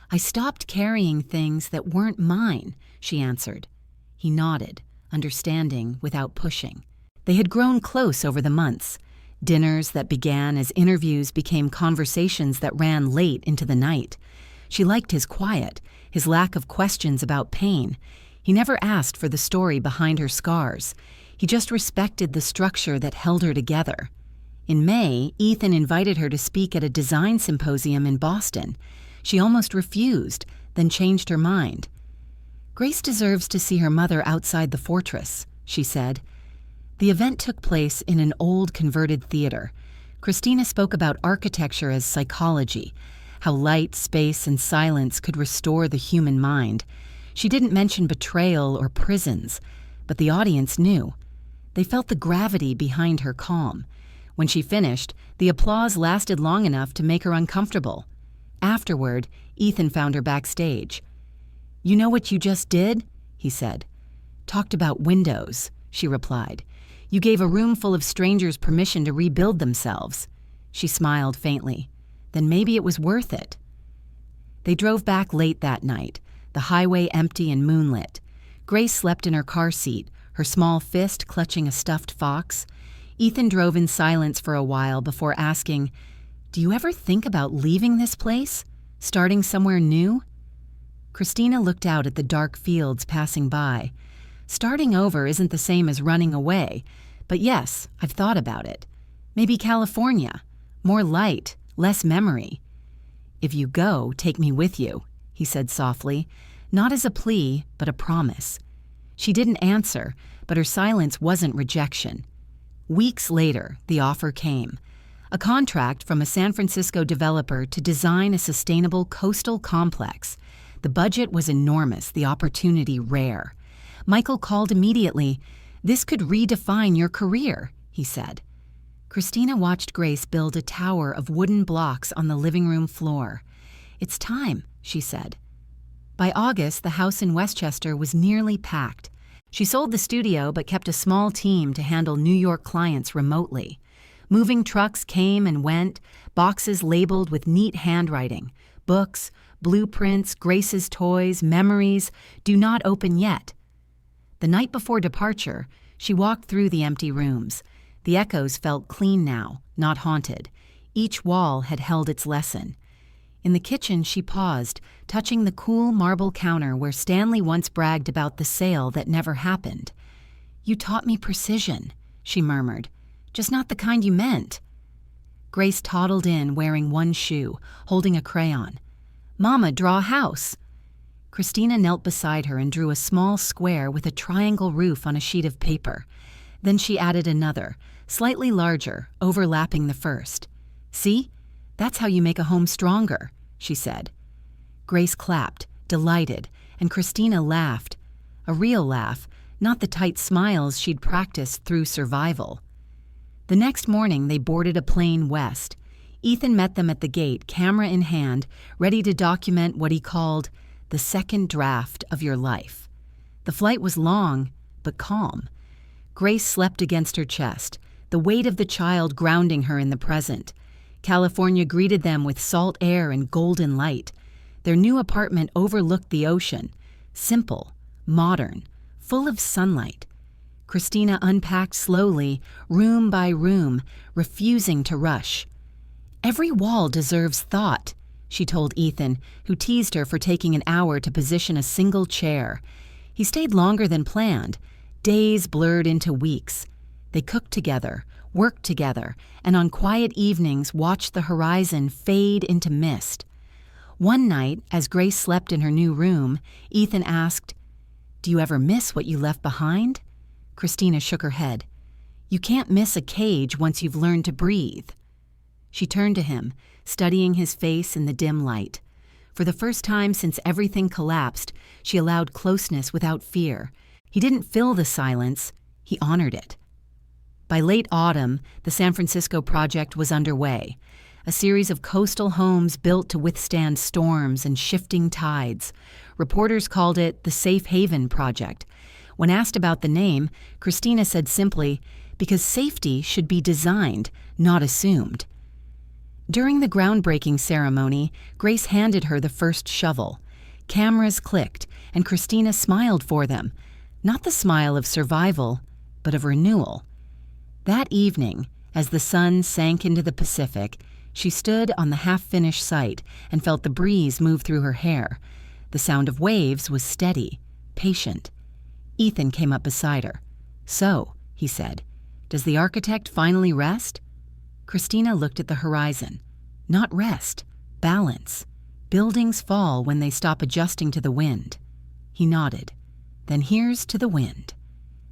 "I stopped carrying things that weren't mine," she answered. He nodded, understanding without pushing. They had grown close over the months. Dinners that began as interviews became conversations that ran late into the night. She liked his quiet, his lack of questions about pain. He never asked for the story behind her scars. He just respected the structure that held her together. In May, Ethan invited her to speak at a design symposium in Boston. She almost refused, then changed her mind. "Grace deserves to see her mother outside the fortress," she said. The event took place in an old converted theater. Christina spoke about architecture as psychology, how light, space, and silence could restore the human mind. She didn't mention betrayal or prisons, but the audience knew. They felt the gravity behind her calm. When she finished, the applause lasted long enough to make her uncomfortable. Afterward, Ethan found her backstage. "You know what you just did?" he said. "Talked about windows," she replied. "You gave a room full of strangers permission to rebuild themselves." She smiled faintly. Then maybe it was worth it. They drove back late that night, the highway empty and moonlit. Grace slept in her car seat, her small fist clutching a stuffed fox. Ethan drove in silence for a while before asking, "Do you ever think about leaving this place? Starting somewhere new?" Christina looked out at the dark fields passing by. "Starting over isn't the same as running away, but yes, I've thought about it. Maybe California. More light, less memory." "If you go, take me with you," he said softly, not as a plea, but a promise. She didn't answer, but her silence wasn't rejection. Weeks later, the offer came. A contract from a San Francisco developer to design a sustainable coastal complex. The budget was enormous, the opportunity rare. Michael called immediately. "This could redefine your career," he said. Christina watched Grace build a tower of wooden blocks on the living room floor. "It's time," she said. By August, the house in Westchester was nearly packed. She sold the studio but kept a small team to handle New York clients remotely. Moving trucks came and went, boxes labeled with neat handwriting, books, blueprints, Grace's toys, memories, "Do not open yet." The night before departure, she walked through the empty rooms. The echoes felt clean now, not haunted. Each wall had held its lesson. In the kitchen, she paused, touching the cool marble counter where Stanley once bragged about the sale that never happened. "You taught me precision," she murmured. "Just not the kind you meant." Grace toddled in wearing one shoe, holding a crayon. "Mama, draw a house." Christina knelt beside her and drew a small square with a triangle roof on a sheet of paper. Then she added another, slightly larger, overlapping the first. "See? That's how you make a home stronger," she said. Grace clapped, delighted, and Christina laughed. A real laugh, not the tight smiles she'd practiced through survival. The next morning, they boarded a plane west. Ethan met them at the gate, camera in hand, ready to document what he called the second draft of your life. The flight was long, but calm. Grace slept against her chest, the weight of the child grounding her in the present. California greeted them with salt air and golden light. Their new apartment overlooked the ocean, simple, modern, full of sunlight. Christina unpacked slowly, room by room, refusing to rush. "Every wall deserves thought," she told Ethan, who teased her for taking an hour to position a single chair. He stayed longer than planned. Days blurred into weeks. They cooked together, worked together, and on quiet evenings watched the horizon fade into mist. One night, as Grace slept in her new room, Ethan asked, "Do you ever miss what you left behind?" Christina shook her head. "You can't miss a cage once you've learned to breathe." She turned to him, studying his face in the dim light. For the first time since everything collapsed, she allowed closeness without fear. He didn't fill the silence, he honored it. By late autumn, the San Francisco project was underway, a series of coastal homes built to withstand storms and shifting tides. Reporters called it the Safe Haven Project. When asked about the name, Christina said simply, "Because safety should be designed, not assumed." During the groundbreaking ceremony, Grace handed her the first shovel. Cameras clicked, and Christina smiled for them, not the smile of survival, but of renewal. That evening, As the sun sank into the Pacific, she stood on the half-finished site and felt the breeze move through her hair. The sound of waves was steady, patient. Ethan came up beside her. "So," he said, "does the architect finally rest?" Christina looked at the horizon. Not rest, balance. Buildings fall when they stop adjusting to the wind. He nodded. "Then here's to the wind."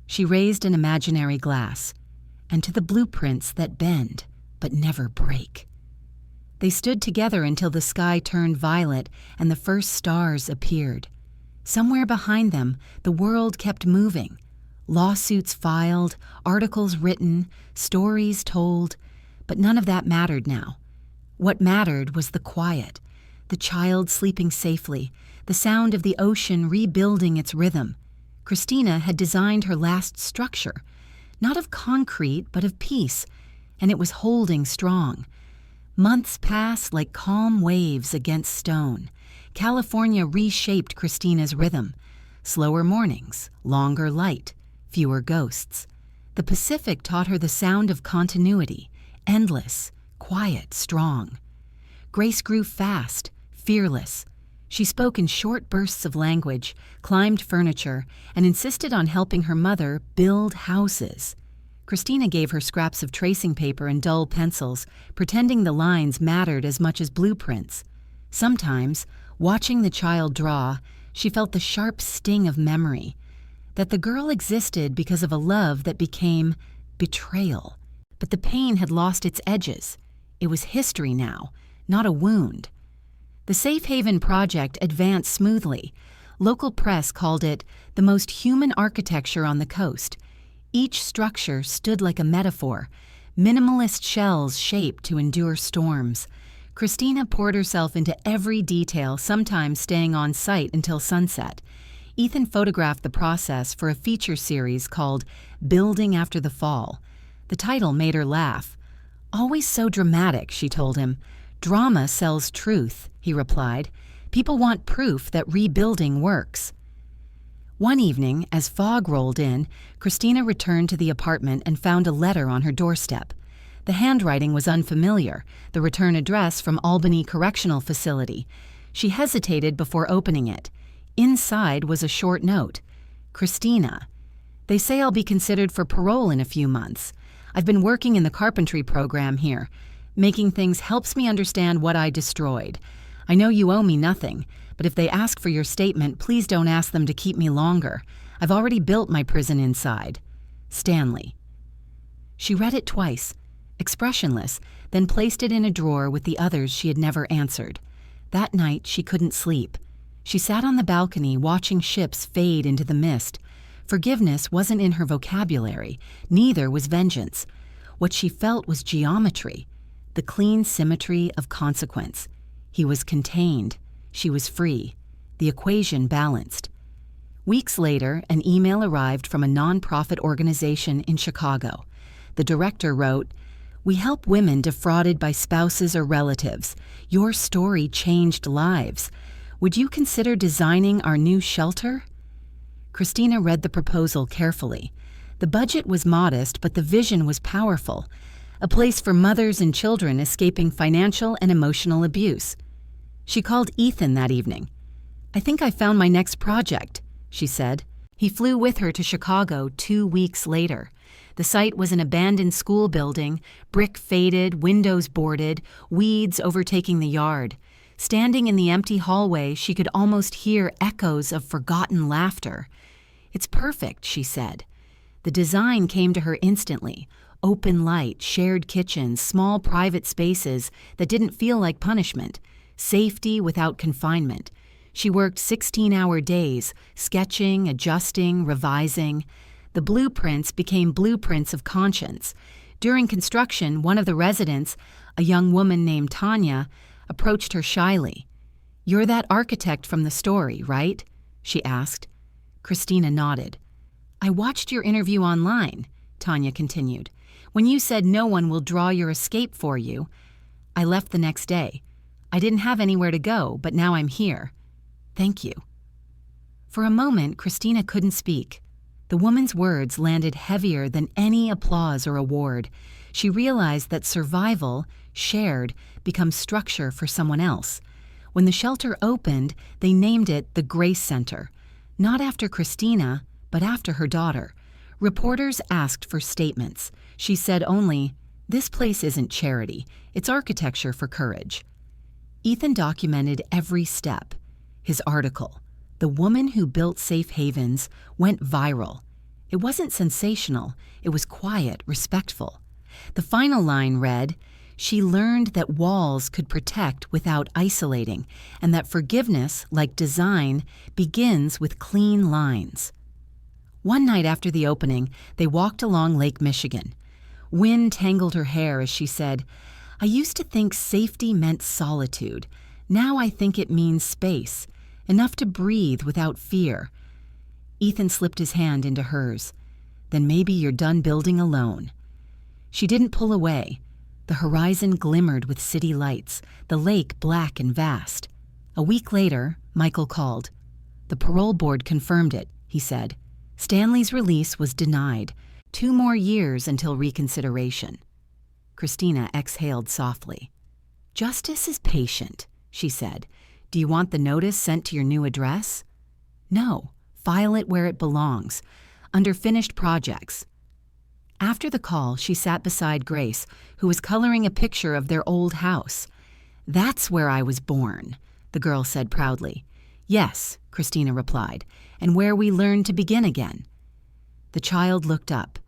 She raised an imaginary glass. "And to the blueprints that bend, but never break." They stood together until the sky turned violet and the first stars appeared. Somewhere behind them, the world kept moving. Lawsuits filed, articles written, stories told, but none of that mattered now. What mattered was the quiet, the child sleeping safely, the sound of the ocean rebuilding its rhythm. Christina had designed her last structure, not of concrete, but of peace, and it was holding strong. Months passed like calm waves against stone. California reshaped Christina's rhythm. Slower mornings, longer light, fewer ghosts. The Pacific taught her the sound of continuity, endless, quiet, strong. Grace grew fast, fearless. She spoke in short bursts of language, climbed furniture, and insisted on helping her mother build houses. Christina gave her scraps of tracing paper and dull pencils, pretending the lines mattered as much as blueprints. Sometimes, watching the child draw, she felt the sharp sting of memory, that the girl existed because of a love that became betrayal. But the pain had lost its edges. It was history now, not a wound. The Safe Haven project advanced smoothly. Local press called it the most human architecture on the coast. Each structure stood like a metaphor, minimalist shells shaped to endure storms. Christina poured herself into every detail, sometimes staying on site until sunset. Ethan photographed the process for a feature series called Building After the Fall. The title made her laugh. "Always so dramatic," she told him. "Drama sells truth," he replied. "People want proof that rebuilding works." One evening, as fog rolled in, Christina returned to the apartment and found a letter on her doorstep. The handwriting was unfamiliar, the return address from Albany Correctional Facility. She hesitated before opening it. Inside was a short note. "Christina, they say I'll be considered for parole in a few months. I've been working in the carpentry program here. Making things helps me understand what I destroyed. I know you owe me nothing, but if they ask for your statement, please don't ask them to keep me longer. I've already built my prison inside. Stanley." She read it twice, expressionless, then placed it in a drawer with the others she had never answered. That night, she couldn't sleep. She sat on the balcony watching ships fade into the mist. Forgiveness wasn't in her vocabulary, neither was vengeance. What she felt was geometry, the clean symmetry of consequence. He was contained. She was free. The equation balanced. Weeks later, an email arrived from a nonprofit organization in Chicago. The director wrote, "We help women defrauded by spouses or relatives. Your story changed lives. Would you consider designing our new shelter?" Christina read the proposal carefully. The budget was modest, but the vision was powerful. A place for mothers and children escaping financial and emotional abuse. She called Ethan that evening. "I think I found my next project," she said. He flew with her to Chicago 2 weeks later. The site was an abandoned school building, brick faded, windows boarded, weeds overtaking the yard. Standing in the empty hallway, she could almost hear echoes of forgotten laughter. "It's perfect," she said. The design came to her instantly. Open light, shared kitchens, small private spaces that didn't feel like punishment. Safety without confinement. She worked 16-hour days, sketching, adjusting, revising. The blueprints became blueprints of conscience. During construction, one of the residents, a young woman named Tanya, approached her shyly. "You're that architect from the story, right?" she asked. Christina nodded. "I watched your interview online," Tanya continued. "When you said no one will draw your escape for you, I left the next day. I didn't have anywhere to go, but now I'm here. Thank you." For a moment, Christina couldn't speak. The woman's words landed heavier than any applause or award. She realized that survival, shared, becomes structure for someone else. When the shelter opened, they named it the Grace Center, not after Christina, but after her daughter. Reporters asked for statements. She said only, "This place isn't charity, it's architecture for courage." Ethan documented every step. His article, "The Woman Who Built Safe Havens," went viral. It wasn't sensational, it was quiet, respectful. The final line read, "She learned that walls could protect without isolating, and that forgiveness, like design, begins with clean lines." One night after the opening, they walked along Lake Michigan. Wind tangled her hair as she said, "I used to think safety meant solitude. Now I think it means space, enough to breathe without fear." Ethan slipped his hand into hers. "Then maybe you're done building alone." She didn't pull away. The horizon glimmered with city lights, the lake black and vast. A week later, Michael called. "The parole board confirmed it," he said. Stanley's release was denied. 2 more years until reconsideration. Christina exhaled softly. "Justice is patient," she said. "Do you want the notice sent to your new address?" "No. File it where it belongs, under finished projects." After the call, she sat beside Grace, who was coloring a picture of their old house. "That's where I was born," the girl said proudly. "Yes," Christina replied, "and where we learned to begin again." The child looked up.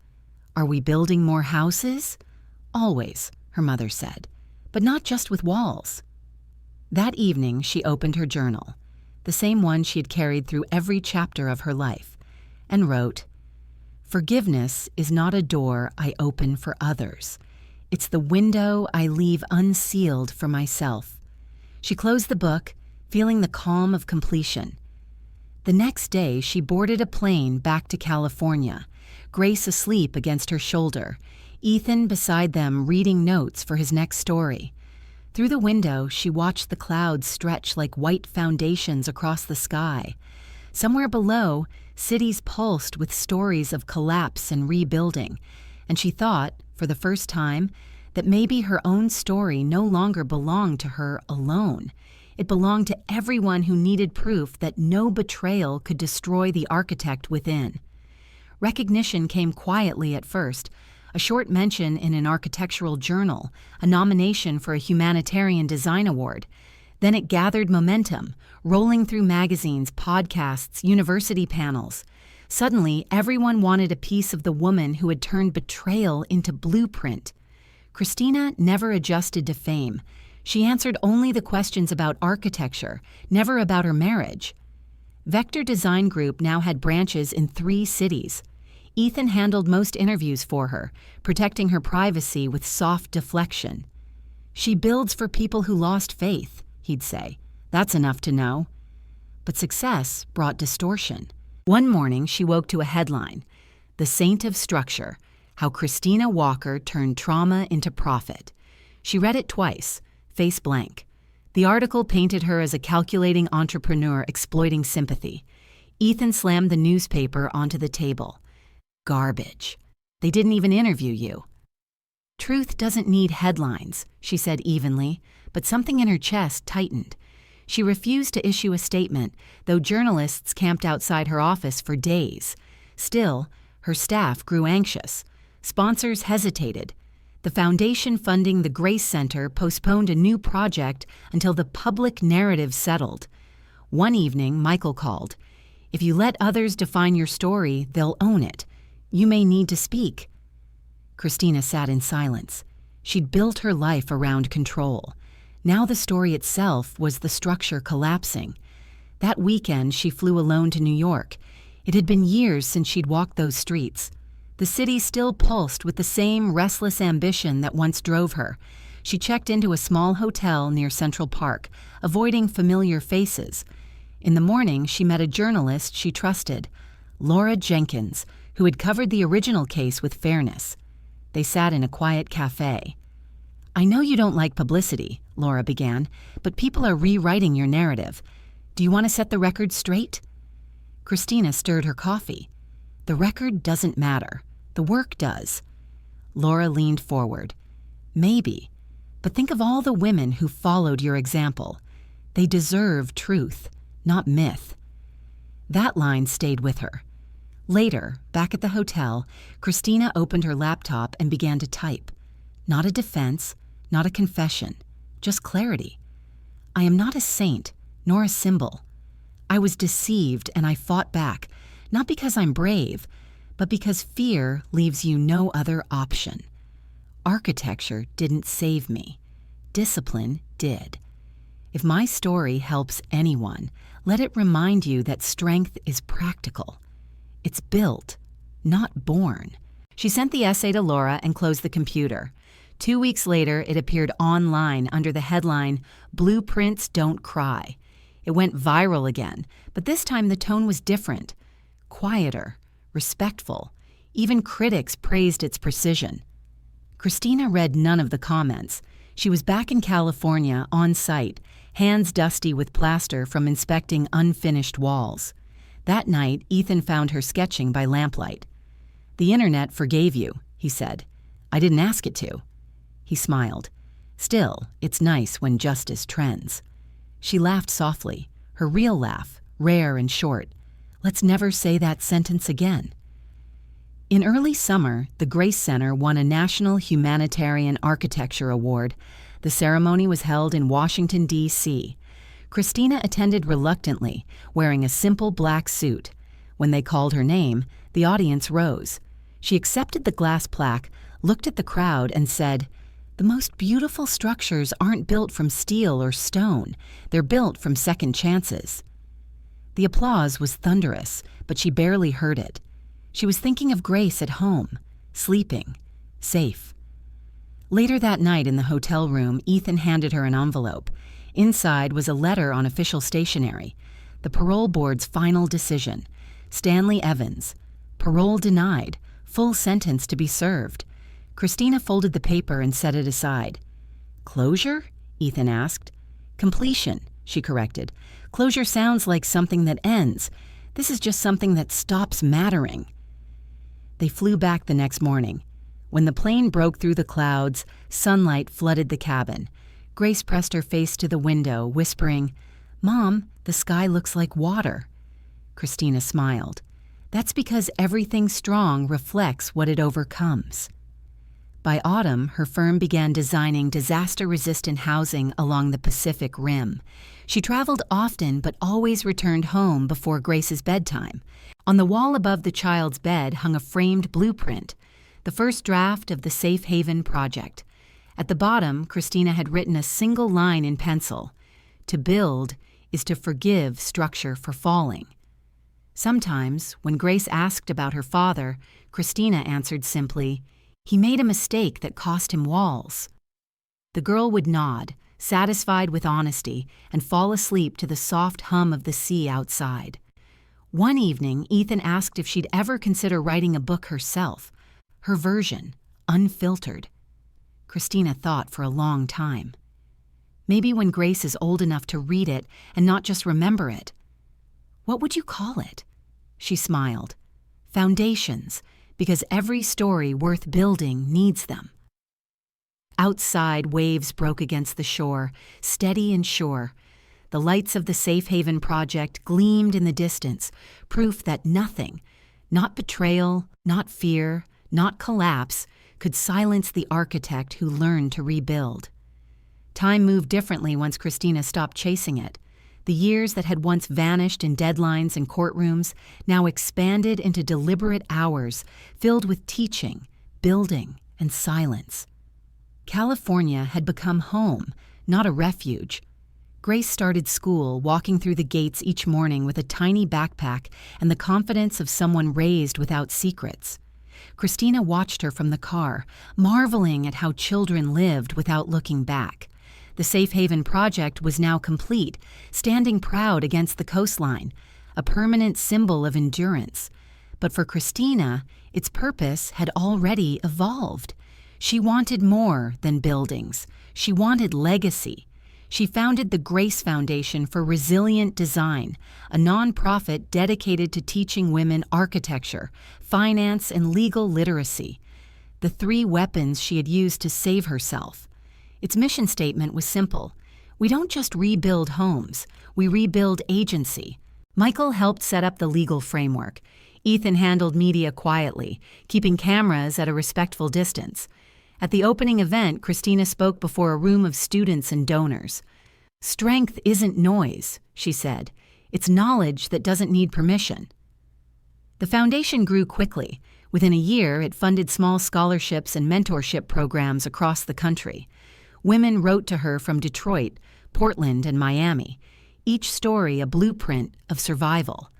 "Are we building more houses?" "Always," her mother said, "but not just with walls." That evening, she opened her journal, the same one she had carried through every chapter of her life, and wrote, "Forgiveness is not a door I open for others. It's the window I leave unsealed for myself." She closed the book, feeling the calm of completion. The next day, she boarded a plane back to California, Grace asleep against her shoulder, Ethan beside them reading notes for his next story. Through the window, she watched the clouds stretch like white foundations across the sky. Somewhere below, cities pulsed with stories of collapse and rebuilding, and she thought, for the first time, that maybe her own story no longer belonged to her alone. It belonged to everyone who needed proof that no betrayal could destroy the architect within. Recognition came quietly at first, a short mention in an architectural journal, a nomination for a humanitarian design award. Then it gathered momentum, rolling through magazines, podcasts, university panels. Suddenly, everyone wanted a piece of the woman who had turned betrayal into blueprint. Christina never adjusted to fame. She answered only the questions about architecture, never about her marriage. Vector Design Group now had branches in 3 cities. Ethan handled most interviews for her, protecting her privacy with soft deflection. "She builds for people who lost faith," he'd say. "That's enough to know." But success brought distortion. One morning, she woke to a headline, "The Saint of Structure: How Christina Walker Turned Trauma into Profit." She read it twice, face blank. The article painted her as a calculating entrepreneur exploiting sympathy. Ethan slammed the newspaper onto the table. "Garbage. They didn't even interview you." "Truth doesn't need headlines," she said evenly, but something in her chest tightened. She refused to issue a statement, though journalists camped outside her office for days. Still, her staff grew anxious. Sponsors hesitated. The foundation funding the Grace Center postponed a new project until the public narrative settled. One evening, Michael called. "If you let others define your story, they'll own it. You may need to speak." Christina sat in silence. She'd built her life around control. Now the story itself was the structure collapsing. That weekend, she flew alone to New York. It had been years since she'd walked those streets. The city still pulsed with the same restless ambition that once drove her. She checked into a small hotel near Central Park, avoiding familiar faces. In the morning, she met a journalist she trusted, Laura Jenkins, who had covered the original case with fairness. They sat in a quiet cafe. "I know you don't like publicity," Laura began, "but people are rewriting your narrative. Do you want to set the record straight?" Christina stirred her coffee. "The record doesn't matter. The work does." Laura leaned forward. Maybe, but think of all the women who followed your example. They deserve truth, not myth. That line stayed with her. Later, back at the hotel, Christina opened her laptop and began to type. Not a defense, not a confession, just clarity. I am not a saint, nor a symbol. I was deceived and I fought back, not because I'm brave, but because fear leaves you no other option. Architecture didn't save me. Discipline did. If my story helps anyone, let it remind you that strength is practical. It's built, not born. She sent the essay to Laura and closed the computer. 2 weeks later, it appeared online under the headline, "Blueprints Don't Cry." It went viral again, but this time the tone was different. Quieter, respectful. Even critics praised its precision. Christina read none of the comments. She was back in California, on site, hands dusty with plaster from inspecting unfinished walls. That night, Ethan found her sketching by lamplight. "The internet forgave you," he said. "I didn't ask it to." He smiled. "Still, it's nice when justice trends." She laughed softly, her real laugh, rare and short. Let's never say that sentence again. In early summer, the Grace Center won a National Humanitarian Architecture Award. The ceremony was held in Washington, D.C. Christina attended reluctantly, wearing a simple black suit. When they called her name, the audience rose. She accepted the glass plaque, looked at the crowd, and said, "The most beautiful structures aren't built from steel or stone. They're built from second chances." The applause was thunderous, but she barely heard it. She was thinking of Grace at home, sleeping, safe. Later that night in the hotel room, Ethan handed her an envelope. Inside was a letter on official stationery. The parole board's final decision. Stanley Evans. Parole denied. Full sentence to be served. Christina folded the paper and set it aside. "Closure?" Ethan asked. "Completion," she corrected. "Closure sounds like something that ends. This is just something that stops mattering." They flew back the next morning. When the plane broke through the clouds, sunlight flooded the cabin. Grace pressed her face to the window, whispering, "Mom, the sky looks like water." Christina smiled. "That's because everything strong reflects what it overcomes." By autumn, her firm began designing disaster-resistant housing along the Pacific Rim. She traveled often but always returned home before Grace's bedtime. On the wall above the child's bed hung a framed blueprint, the first draft of the Safe Haven project. At the bottom, Christina had written a single line in pencil. "To build is to forgive structure for falling." Sometimes, when Grace asked about her father, Christina answered simply, "He made a mistake that cost him walls." The girl would nod, satisfied with honesty, and fall asleep to the soft hum of the sea outside. One evening, Ethan asked if she'd ever consider writing a book herself, her version, unfiltered. Christina thought for a long time. Maybe when Grace is old enough to read it and not just remember it. "What would you call it?" She smiled. "Foundations, because every story worth building needs them." Outside, waves broke against the shore, steady and sure. The lights of the Safe Haven project gleamed in the distance, proof that nothing, not betrayal, not fear, not collapse, could silence the architect who learned to rebuild. Time moved differently once Christina stopped chasing it. The years that had once vanished in deadlines and courtrooms now expanded into deliberate hours filled with teaching, building, and silence. California had become home, not a refuge. Grace started school, walking through the gates each morning with a tiny backpack and the confidence of someone raised without secrets. Christina watched her from the car, marveling at how children lived without looking back. The Safe Haven project was now complete, standing proud against the coastline, a permanent symbol of endurance. But for Christina, its purpose had already evolved. She wanted more than buildings. She wanted legacy. She founded the Grace Foundation for Resilient Design, a nonprofit dedicated to teaching women architecture, finance, and legal literacy. the 3 weapons she had used to save herself. Its mission statement was simple. We don't just rebuild homes, we rebuild agency. Michael helped set up the legal framework. Ethan handled media quietly, keeping cameras at a respectful distance. At the opening event, Christina spoke before a room of students and donors. "Strength isn't noise," she said. "It's knowledge that doesn't need permission." The foundation grew quickly. Within a year, it funded small scholarships and mentorship programs across the country. Women wrote to her from Detroit, Portland, and Miami, each story a blueprint of survival.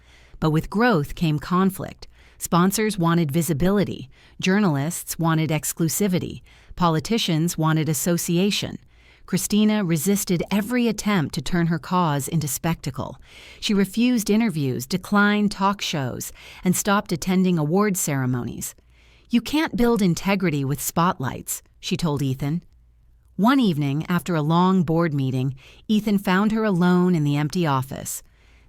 But with growth came conflict. Sponsors wanted visibility, journalists wanted exclusivity, politicians wanted association. Christina resisted every attempt to turn her cause into spectacle. She refused interviews, declined talk shows, and stopped attending award ceremonies. "You can't build integrity with spotlights," she told Ethan. One evening, after a long board meeting, Ethan found her alone in the empty office.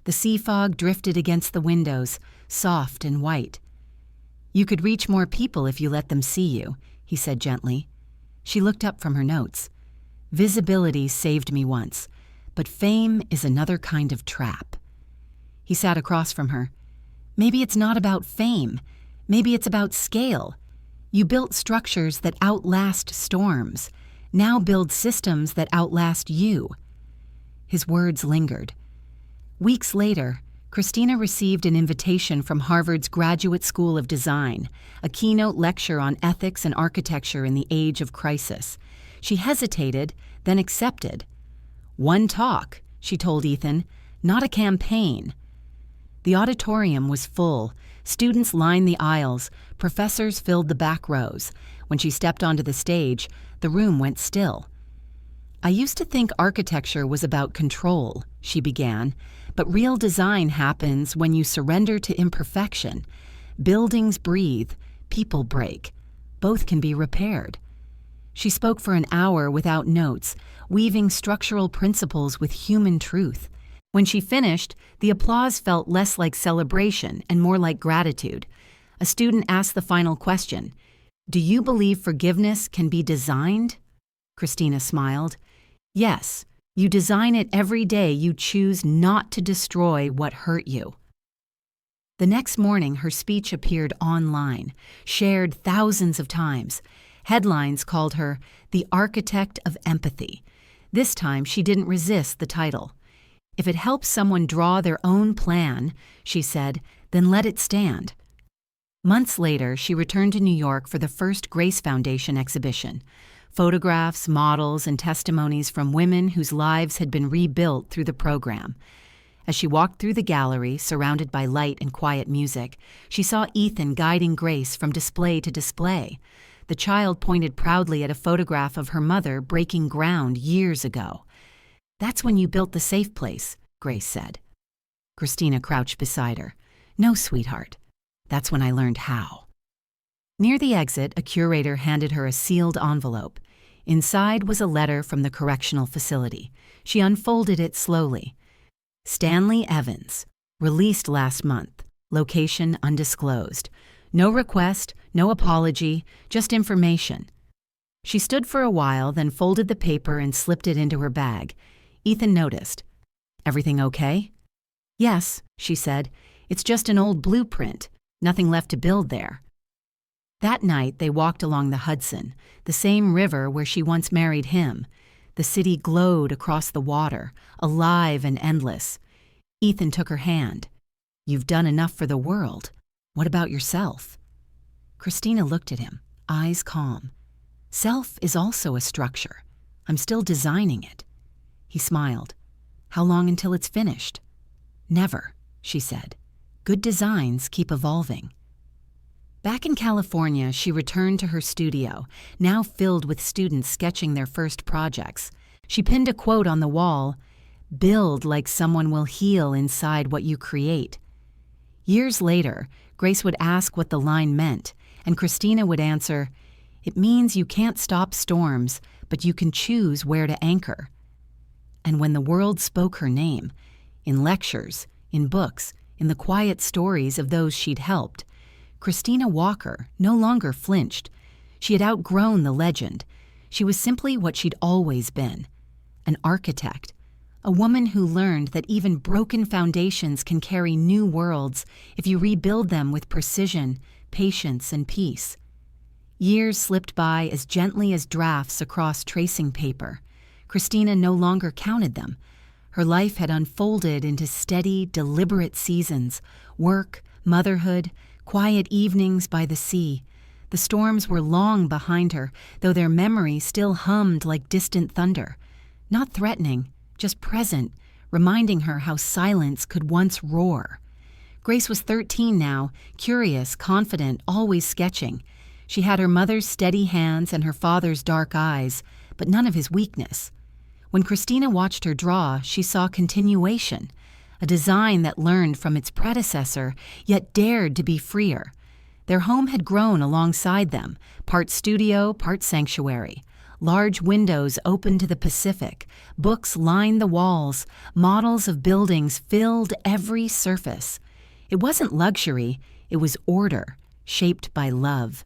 The sea fog drifted against the windows, soft and white. "You could reach more people if you let them see you," he said gently. She looked up from her notes. "Visibility saved me once, but fame is another kind of trap." He sat across from her. "Maybe it's not about fame. Maybe it's about scale. You built structures that outlast storms. Now build systems that outlast you." His words lingered. Weeks later, Christina received an invitation from Harvard's Graduate School of Design, a keynote lecture on ethics and architecture in the age of crisis. She hesitated, then accepted. "One talk," she told Ethan, "not a campaign." The auditorium was full. Students lined the aisles. Professors filled the back rows. When she stepped onto the stage, the room went still. "I used to think architecture was about control," she began, "but real design happens when you surrender to imperfection. Buildings breathe, people break. Both can be repaired." She spoke for an hour without notes, weaving structural principles with human truth. When she finished, the applause felt less like celebration and more like gratitude. A student asked the final question, "Do you believe forgiveness can be designed?" Christina smiled. "Yes, you design it every day you choose not to destroy what hurt you." The next morning, her speech appeared online, shared thousands of times. Headlines called her the architect of empathy. This time, she didn't resist the title. "If it helps someone draw their own plan," she said, "then let it stand." Months later, she returned to New York for the first Grace Foundation exhibition. Photographs, models, and testimonies from women whose lives had been rebuilt through the program. As she walked through the gallery, surrounded by light and quiet music, she saw Ethan guiding Grace from display to display. The child pointed proudly at a photograph of her mother breaking ground years ago. "That's when you built the safe place," Grace said. Christina crouched beside her. "No, sweetheart. That's when I learned how." Near the exit, a curator handed her a sealed envelope. Inside was a letter from the correctional facility. She unfolded it slowly. "Stanley Evans, released last month. Location undisclosed. No request, no apology, just information." She stood for a while, then folded the paper and slipped it into her bag. Ethan noticed. "Everything okay?" "Yes," she said. "It's just an old blueprint. Nothing left to build there." That night, they walked along the Hudson, the same river where she once married him. The city glowed across the water, alive and endless. Ethan took her hand. "You've done enough for the world. What about yourself?" Christina looked at him, eyes calm. "Self is also a structure. I'm still designing it." He smiled. "How long until it's finished?" "Never," she said. "Good designs keep evolving." Back in California, she returned to her studio, now filled with students sketching their first projects. She pinned a quote on the wall, "Build like someone will heal inside what you create." Years later, Grace would ask what the line meant, and Christina would answer, "It means you can't stop storms, but you can choose where to anchor." And when the world spoke her name, in lectures, in books, in the quiet stories of those she'd helped, Christina Walker no longer flinched. She had outgrown the legend. She was simply what she'd always been, an architect, a woman who learned that even broken foundations can carry new worlds if you rebuild them with precision, patience, and peace. Years slipped by as gently as drafts across tracing paper. Christina no longer counted them. Her life had unfolded into steady, deliberate seasons: work, motherhood, quiet evenings by the sea. The storms were long behind her, though their memory still hummed like distant thunder. Not threatening, just present, reminding her how silence could once roar. Grace was 13 now, curious, confident, always sketching. She had her mother's steady hands and her father's dark eyes, but none of his weakness. When Christina watched her draw, she saw continuation, a design that learned from its predecessor, yet dared to be freer. Their home had grown alongside them, part studio, part sanctuary. Large windows opened to the Pacific, books lined the walls, models of buildings filled every surface. It wasn't luxury, it was order, shaped by love.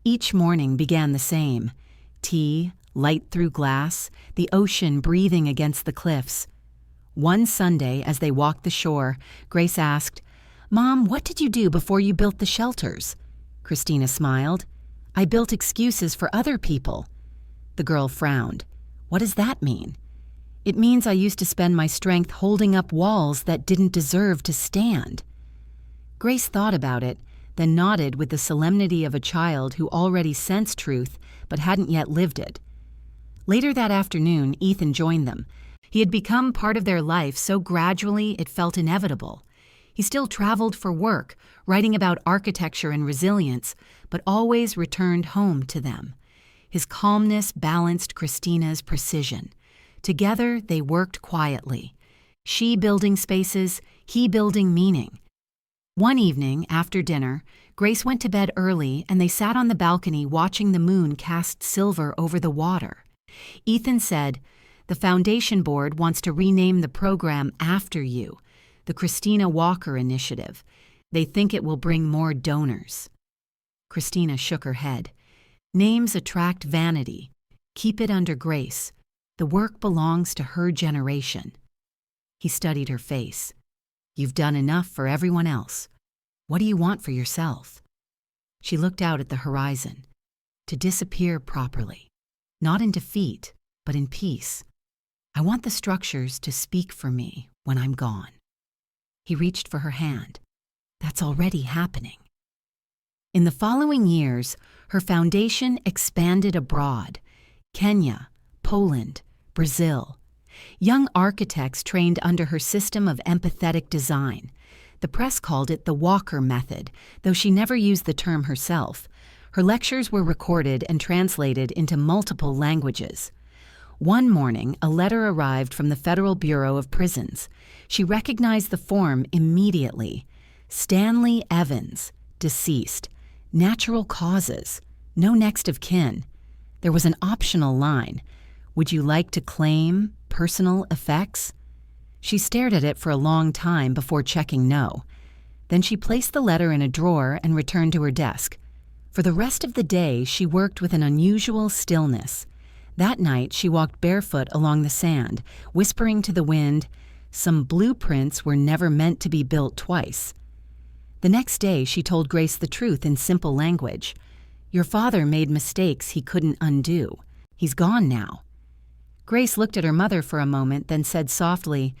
Each morning began the same: tea, light through glass, the ocean breathing against the cliffs. One Sunday, as they walked the shore, Grace asked, "Mom, what did you do before you built the shelters?" Christina smiled. "I built excuses for other people." The girl frowned. "What does that mean?" "It means I used to spend my strength holding up walls that didn't deserve to stand." Grace thought about it, then nodded with the solemnity of a child who already sensed truth but hadn't yet lived it. Later that afternoon, Ethan joined them. He had become part of their life so gradually it felt inevitable. He still traveled for work, writing about architecture and resilience, but always returned home to them. His calmness balanced Christina's precision. Together, they worked quietly. She building spaces, he building meaning. One evening, after dinner, Grace went to bed early and they sat on the balcony watching the moon cast silver over the water. Ethan said, "The foundation board wants to rename the program after you, the Christina Walker Initiative. They think it will bring more donors." Christina shook her head. "Names attract vanity. Keep it under Grace. The work belongs to her generation." He studied her face. "You've done enough for everyone else. What do you want for yourself?" She looked out at the horizon. To disappear properly. Not in defeat, but in peace. "I want the structures to speak for me when I'm gone." He reached for her hand. "That's already happening." In the following years, her foundation expanded abroad: Kenya, Poland, Brazil. Young architects trained under her system of empathetic design. The press called it the Walker Method, though she never used the term herself. Her lectures were recorded and translated into multiple languages. One morning, a letter arrived from the Federal Bureau of Prisons. She recognized the form immediately. Stanley Evans, deceased. Natural causes. No next of kin. There was an optional line. "Would you like to claim personal effects?" She stared at it for a long time before checking no. Then she placed the letter in a drawer and returned to her desk. For the rest of the day, she worked with an unusual stillness. That night, she walked barefoot along the sand, whispering to the wind, "Some blueprints were never meant to be built twice." The next day, she told Grace the truth in simple language. "Your father made mistakes he couldn't undo. He's gone now." Grace looked at her mother for a moment, then said softly,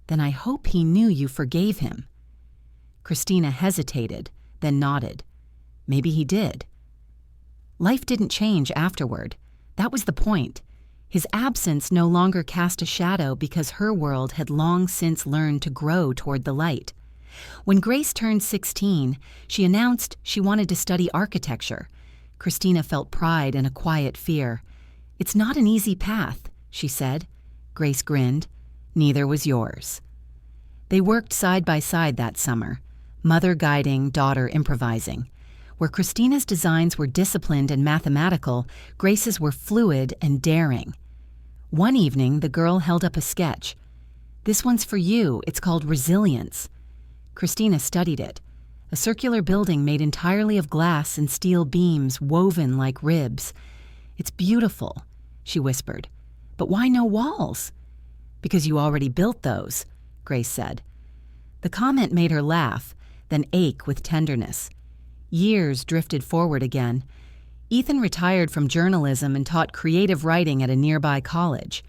"Then I hope he knew you forgave him." Christina hesitated, then nodded. Maybe he did. Life didn't change afterward. That was the point. His absence no longer cast a shadow because her world had long since learned to grow toward the light. When Grace turned 16, she announced she wanted to study architecture. Christina felt pride and a quiet fear. "It's not an easy path," she said. Grace grinned. "Neither was yours." They worked side by side that summer, mother guiding, daughter improvising. Where Christina's designs were disciplined and mathematical, Grace's were fluid and daring. One evening, the girl held up a sketch. "This one's for you. It's called Resilience." Christina studied it. a circular building made entirely of glass and steel beams woven like ribs. "It's beautiful," she whispered. "But why no walls?" "Because you already built those," Grace said. The comment made her laugh, then ache with tenderness. Years drifted forward again. Ethan retired from journalism and taught creative writing at a nearby college.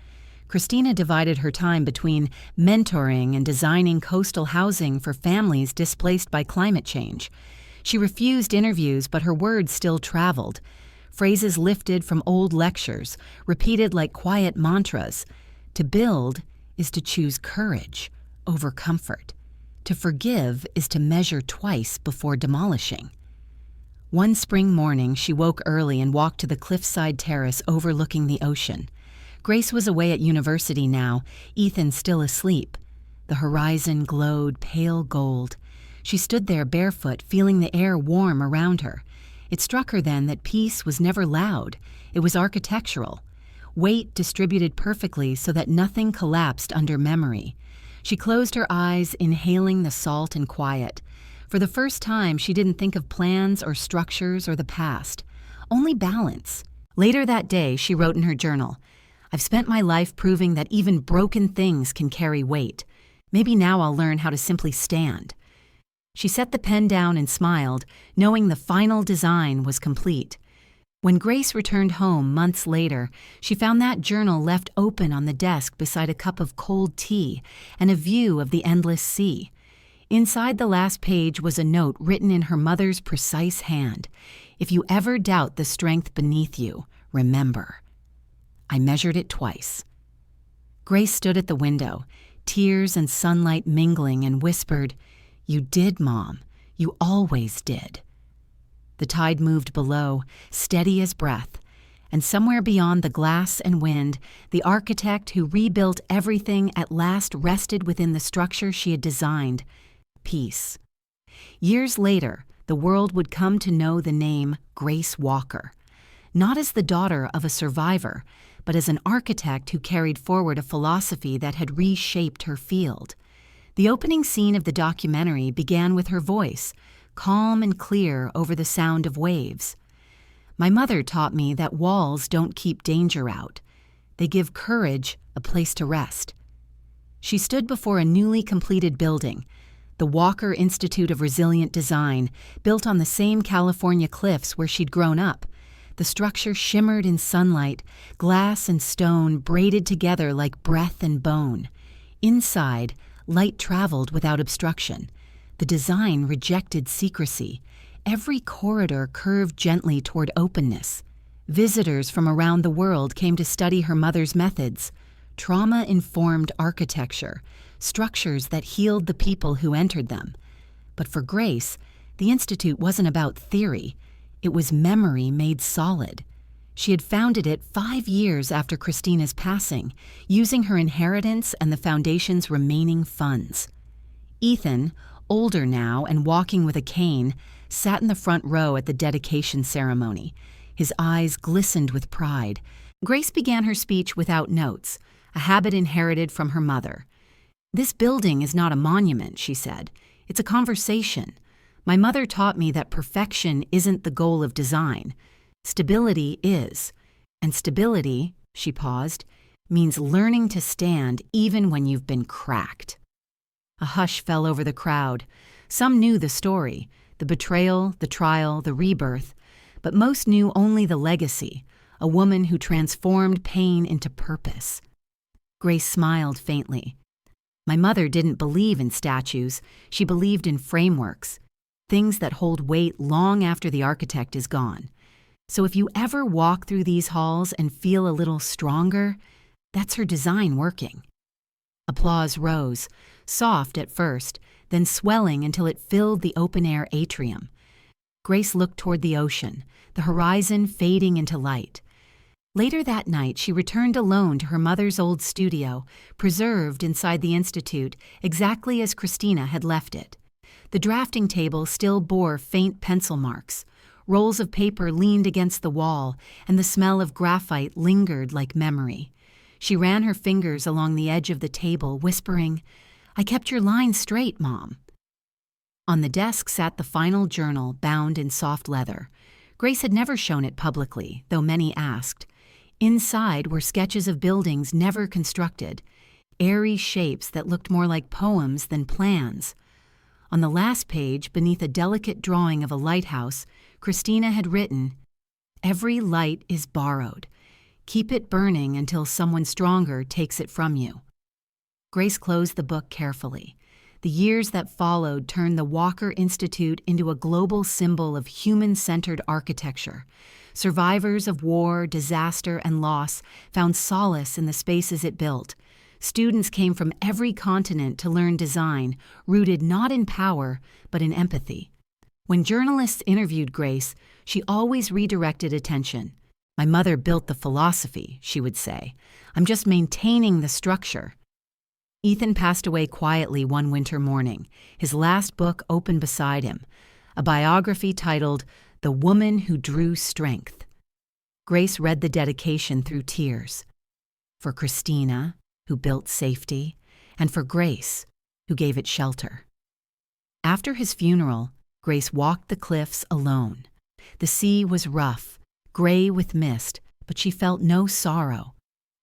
Christina divided her time between mentoring and designing coastal housing for families displaced by climate change. She refused interviews, but her words still traveled. Phrases lifted from old lectures, repeated like quiet mantras. To build is to choose courage over comfort. To forgive is to measure twice before demolishing. One spring morning, she woke early and walked to the cliffside terrace overlooking the ocean. Grace was away at university now, Ethan still asleep. The horizon glowed pale gold. She stood there barefoot, feeling the air warm around her. It struck her then that peace was never loud. It was architectural. Weight distributed perfectly so that nothing collapsed under memory. She closed her eyes, inhaling the salt and quiet. For the first time, she didn't think of plans or structures or the past. Only balance. Later that day, she wrote in her journal, "I've spent my life proving that even broken things can carry weight. Maybe now I'll learn how to simply stand." She set the pen down and smiled, knowing the final design was complete. When Grace returned home months later, she found that journal left open on the desk beside a cup of cold tea and a view of the endless sea. Inside the last page was a note written in her mother's precise hand. "If you ever doubt the strength beneath you, remember. I measured it twice." Grace stood at the window, tears and sunlight mingling, and whispered, "You did, Mom. You always did." The tide moved below, steady as breath, and somewhere beyond the glass and wind, the architect who rebuilt everything at last rested within the structure she had designed. Peace. Years later, the world would come to know the name Grace Walker, not as the daughter of a survivor, but as an architect who carried forward a philosophy that had reshaped her field. The opening scene of the documentary began with her voice, calm and clear over the sound of waves. "My mother taught me that walls don't keep danger out. They give courage a place to rest." She stood before a newly completed building, the Walker Institute of Resilient Design, built on the same California cliffs where she'd grown up. The structure shimmered in sunlight, glass and stone braided together like breath and bone. Inside, light traveled without obstruction. The design rejected secrecy. Every corridor curved gently toward openness. Visitors from around the world came to study her mother's methods. Trauma-informed architecture, structures that healed the people who entered them. But for Grace, the Institute wasn't about theory. It was memory made solid. She had founded it 5 years after Christina's passing, using her inheritance and the foundation's remaining funds. Ethan, older now and walking with a cane, sat in the front row at the dedication ceremony. His eyes glistened with pride. Grace began her speech without notes, a habit inherited from her mother. "This building is not a monument," she said. "It's a conversation. My mother taught me that perfection isn't the goal of design. Stability is. And stability," she paused, "means learning to stand even when you've been cracked." A hush fell over the crowd. Some knew the story, the betrayal, the trial, the rebirth, but most knew only the legacy, a woman who transformed pain into purpose. Grace smiled faintly. "My mother didn't believe in statues. She believed in frameworks, things that hold weight long after the architect is gone. So if you ever walk through these halls and feel a little stronger, that's her design working." Applause rose, soft at first, then swelling until it filled the open-air atrium. Grace looked toward the ocean, the horizon fading into light. Later that night, she returned alone to her mother's old studio, preserved inside the Institute exactly as Christina had left it. The drafting table still bore faint pencil marks. Rolls of paper leaned against the wall, and the smell of graphite lingered like memory. She ran her fingers along the edge of the table, whispering, "I kept your lines straight, Mom." On the desk sat the final journal, bound in soft leather. Grace had never shown it publicly, though many asked. Inside were sketches of buildings never constructed, airy shapes that looked more like poems than plans. On the last page, beneath a delicate drawing of a lighthouse, Christina had written, "Every light is borrowed. Keep it burning until someone stronger takes it from you." Grace closed the book carefully. The years that followed turned the Walker Institute into a global symbol of human-centered architecture. Survivors of war, disaster, and loss found solace in the spaces it built. Students came from every continent to learn design, rooted not in power, but in empathy. When journalists interviewed Grace, she always redirected attention. "My mother built the philosophy," she would say. "I'm just maintaining the structure." Ethan passed away quietly one winter morning, his last book open beside him, a biography titled "The Woman Who Drew Strength." Grace read the dedication through tears. For Christina, who built safety, and for Grace, who gave it shelter. After his funeral, Grace walked the cliffs alone. The sea was rough, gray with mist, but she felt no sorrow,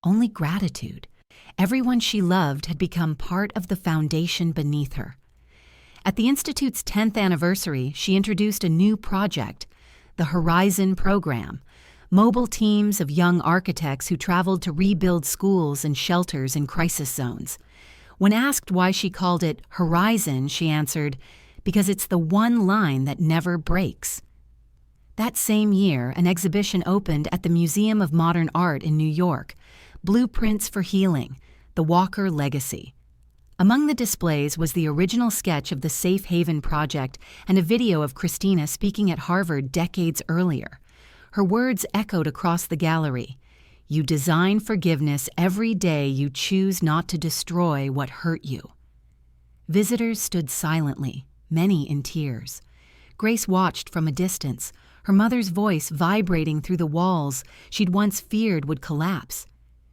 only gratitude. Everyone she loved had become part of the foundation beneath her. At the Institute's 10th anniversary, she introduced a new project, the Horizon Program, mobile teams of young architects who traveled to rebuild schools and shelters in crisis zones. When asked why she called it Horizon, she answered, "Because it's the one line that never breaks." That same year, an exhibition opened at the Museum of Modern Art in New York, Blueprints for Healing, the Walker Legacy. Among the displays was the original sketch of the Safe Haven Project and a video of Christina speaking at Harvard decades earlier. Her words echoed across the gallery. "You design forgiveness every day you choose not to destroy what hurt you." Visitors stood silently, many in tears. Grace watched from a distance, her mother's voice vibrating through the walls she'd once feared would collapse.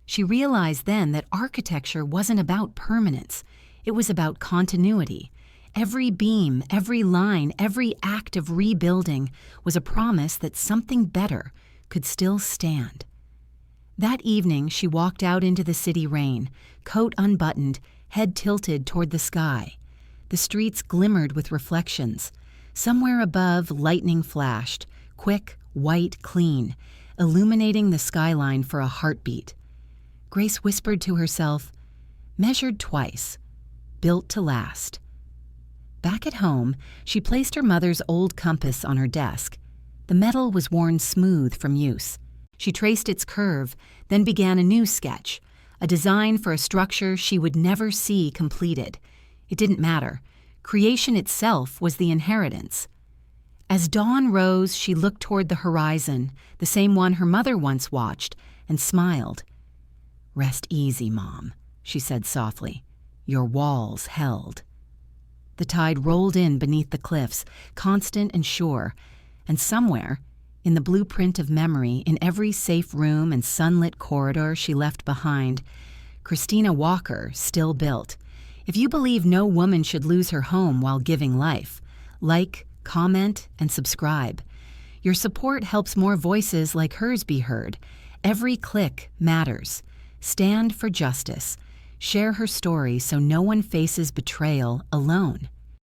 She realized then that architecture wasn't about permanence. It was about continuity. Every beam, every line, every act of rebuilding was a promise that something better could still stand. That evening, she walked out into the city rain, coat unbuttoned, head tilted toward the sky. The streets glimmered with reflections. Somewhere above, lightning flashed, quick, white, clean, illuminating the skyline for a heartbeat. Grace whispered to herself, "Measured twice, built to last." Back at home, she placed her mother's old compass on her desk. The metal was worn smooth from use. She traced its curve, then began a new sketch, a design for a structure she would never see completed. It didn't matter. Creation itself was the inheritance. As dawn rose, she looked toward the horizon, the same one her mother once watched, and smiled. "Rest easy, Mom," she said softly. "Your walls held." The tide rolled in beneath the cliffs, constant and sure, and somewhere, in the blueprint of memory, in every safe room and sunlit corridor she left behind, Christina Walker still built. If you believe no woman should lose her home while giving life, like, comment, and subscribe. Your support helps more voices like hers be heard. Every click matters. Stand for justice. Share her story so no one faces betrayal alone.